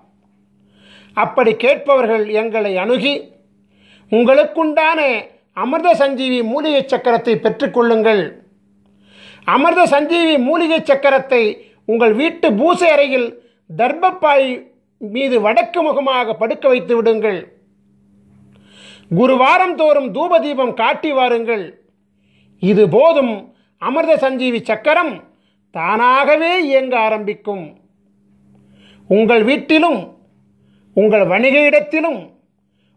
அப்படி கேட்பவர்கள் எங்களை அணுகி உங்களுக்குண்டான அமிர்த சஞ்சீவி மூலிகை சக்கரத்தை பெற்றுக்கொள்ளுங்கள். அமிர்த சஞ்சீவி மூலிகை சக்கரத்தை உங்கள் வீட்டு பூசை அறையில் தர்பப்பாய் மீது வடக்கு முகமாக படுக்க வைத்து விடுங்கள். குருவாரம் தோறும் தூப தீபம் காட்டி வாருங்கள். இது போதும், அமிர்த சஞ்சீவி சக்கரம் தானாகவே இயங்க ஆரம்பிக்கும். உங்கள் வீட்டிலும், உங்கள் வணிக இடத்திலும்,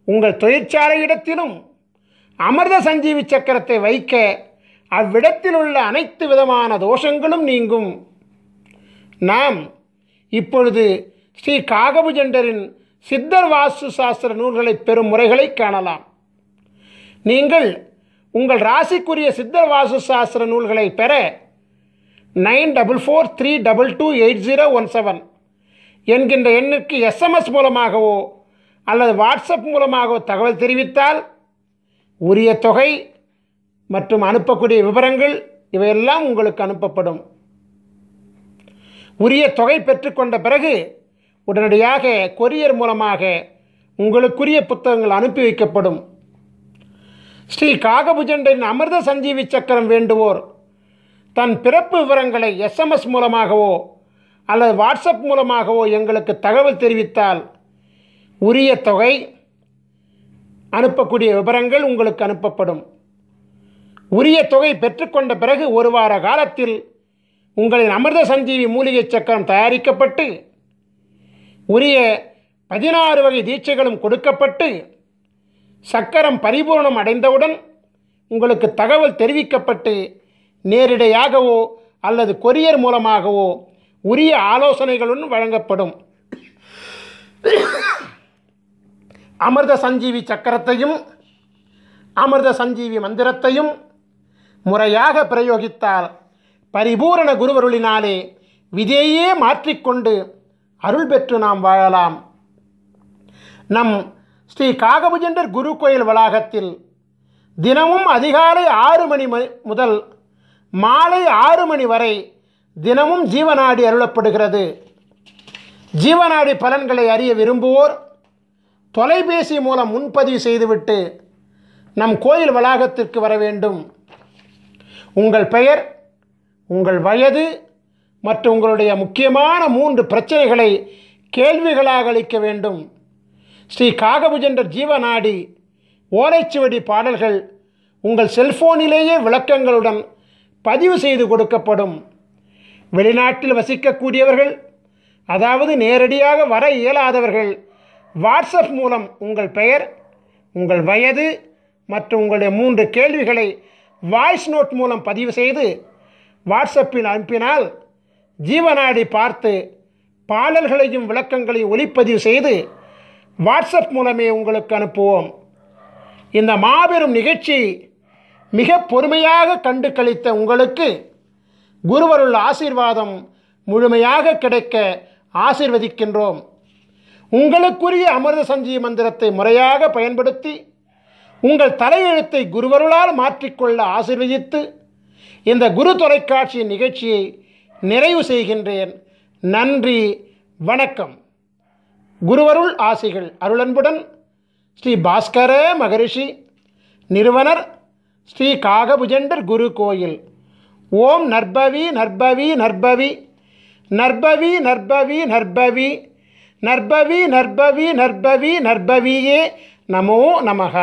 உங்கள் தொழிற்சாலை இடத்திலும் அமிர்த சஞ்சீவி சக்கரத்தை வைக்க அவ்விடத்தில் உள்ள அனைத்து விதமான தோஷங்களும் நீங்கும். நாம் இப்பொழுது ஸ்ரீ காகபுஜண்டரின் சித்தர் வாஸ்து சாஸ்திர நூல்களை பெறும் முறைகளை காணலாம். நீங்கள் உங்கள் ராசிக்குரிய சித்தர் வாஸ்து சாஸ்திர நூல்களை பெற 9443228017 என்கின்ற எண்ணுக்கு SMS மூலமாகவோ அல்லது வாட்ஸ்அப் மூலமாகவோ தகவல் தெரிவித்தால் உரிய தொகை மற்றும் அனுப்பக்கூடிய விவரங்கள் இவையெல்லாம் உங்களுக்கு அனுப்பப்படும். உரிய தொகை பெற்றுக்கொண்ட பிறகு உடனடியாக கொரியர் மூலமாக உங்களுக்குரிய புத்தகங்கள் அனுப்பி வைக்கப்படும். ஸ்ரீ காகபுஜண்டரின் அமிர்த சஞ்சீவி சக்கரம் வேண்டுவோர் தன் பிறப்பு விவரங்களை SMS மூலமாகவோ அல்லது வாட்ஸ்அப் மூலமாகவோ எங்களுக்கு தகவல் தெரிவித்தால் உரிய தொகை, அனுப்பக்கூடிய விவரங்கள் உங்களுக்கு அனுப்பப்படும். உரிய தொகை பெற்றுக்கொண்ட பிறகு 1 வார காலத்தில் உங்களின் அமிர்த சஞ்சீவி மூலிகை சக்கரம் தயாரிக்கப்பட்டு உரிய 16 வகை தீட்சைகளும் கொடுக்கப்பட்டு சக்கரம் பரிபூர்ணம் அடைந்தவுடன் உங்களுக்கு தகவல் தெரிவிக்கப்பட்டு நேரிடையாகவோ அல்லது கொரியர் மூலமாகவோ உரிய ஆலோசனைகளுடன் வழங்கப்படும். அமிர்த சஞ்சீவி சக்கரத்தையும் அமிர்த சஞ்சீவி மந்திரத்தையும் முறையாக பிரயோகித்தால் பரிபூரண குருவருளினாலே விதையே மாற்றிக்கொண்டு அருள் பெற்று நாம் வாழலாம். நம் ஸ்ரீ காகபுஜண்டர் குரு கோயில் வளாகத்தில் தினமும் அதிகாலை 6 மணி முதல் மாலை 6 மணி வரை தினமும் ஜீவநாடி அருளப்படுகிறது. ஜீவநாடி பலன்களை அறிய விரும்புவோர் தொலைபேசி மூலம் முன்பதிவு செய்துவிட்டு நம் கோயில் வளாகத்திற்கு வர வேண்டும். உங்கள் பெயர், உங்கள் வயது மற்றும் உங்களுடைய முக்கியமான 3 பிரச்சனைகளை கேள்விகளாக அளிக்க வேண்டும். ஸ்ரீ காகபுஜண்டர் ஜீவநாடி ஓலைச்சுவடி பாடல்கள் உங்கள் செல்போனிலேயே விளக்கங்களுடன் பதிவு செய்து கொடுக்கப்படும். வெளிநாட்டில் வசிக்கக்கூடியவர்கள், அதாவது நேரடியாக வர இயலாதவர்கள் வாட்ஸ்அப் மூலம் உங்கள் பெயர், உங்கள் வயது மற்றும் உங்களுடைய 3 கேள்விகளை வாய்ஸ் நோட் மூலம் பதிவு செய்து வாட்ஸ்அப்பில் அனுப்பினால் ஜீவநாடி பார்த்து பாடல்களையும் விளக்கங்களையும் ஒளிப்பதிவு செய்து வாட்ஸ்அப் மூலமே உங்களுக்கு அனுப்புவோம். இந்த மாபெரும் நிகழ்ச்சி மிக பொறுமையாக கண்டு கழித்த உங்களுக்கு குருவருள் ஆசீர்வாதம் முழுமையாக கிடைக்க ஆசீர்வதிக்கின்றோம். உங்களுக்குரிய அமிர்த சஞ்சீவி மந்திரத்தை முறையாக பயன்படுத்தி உங்கள் தலையெழுத்தை குருவருளால் மாற்றிக்கொள்ள ஆசீர்வதித்து இந்த குரு தொலைக்காட்சி நிகழ்ச்சியை நிறைவு செய்கின்றேன். நன்றி, வணக்கம். குருவருள் ஆசிகள் அருளன்புடன் ஸ்ரீ பாஸ்கர மகரிஷி, நிறுவனர் ஸ்ரீ காகபுஜண்டர் குரு கோயில். ஓம் நற்பவி நற்பவி நற்பவி நற்பவி நற்பவி நற்பவி நற்பவி நற்பவி நற்பவி நற்பவியே நமோ நமஹ.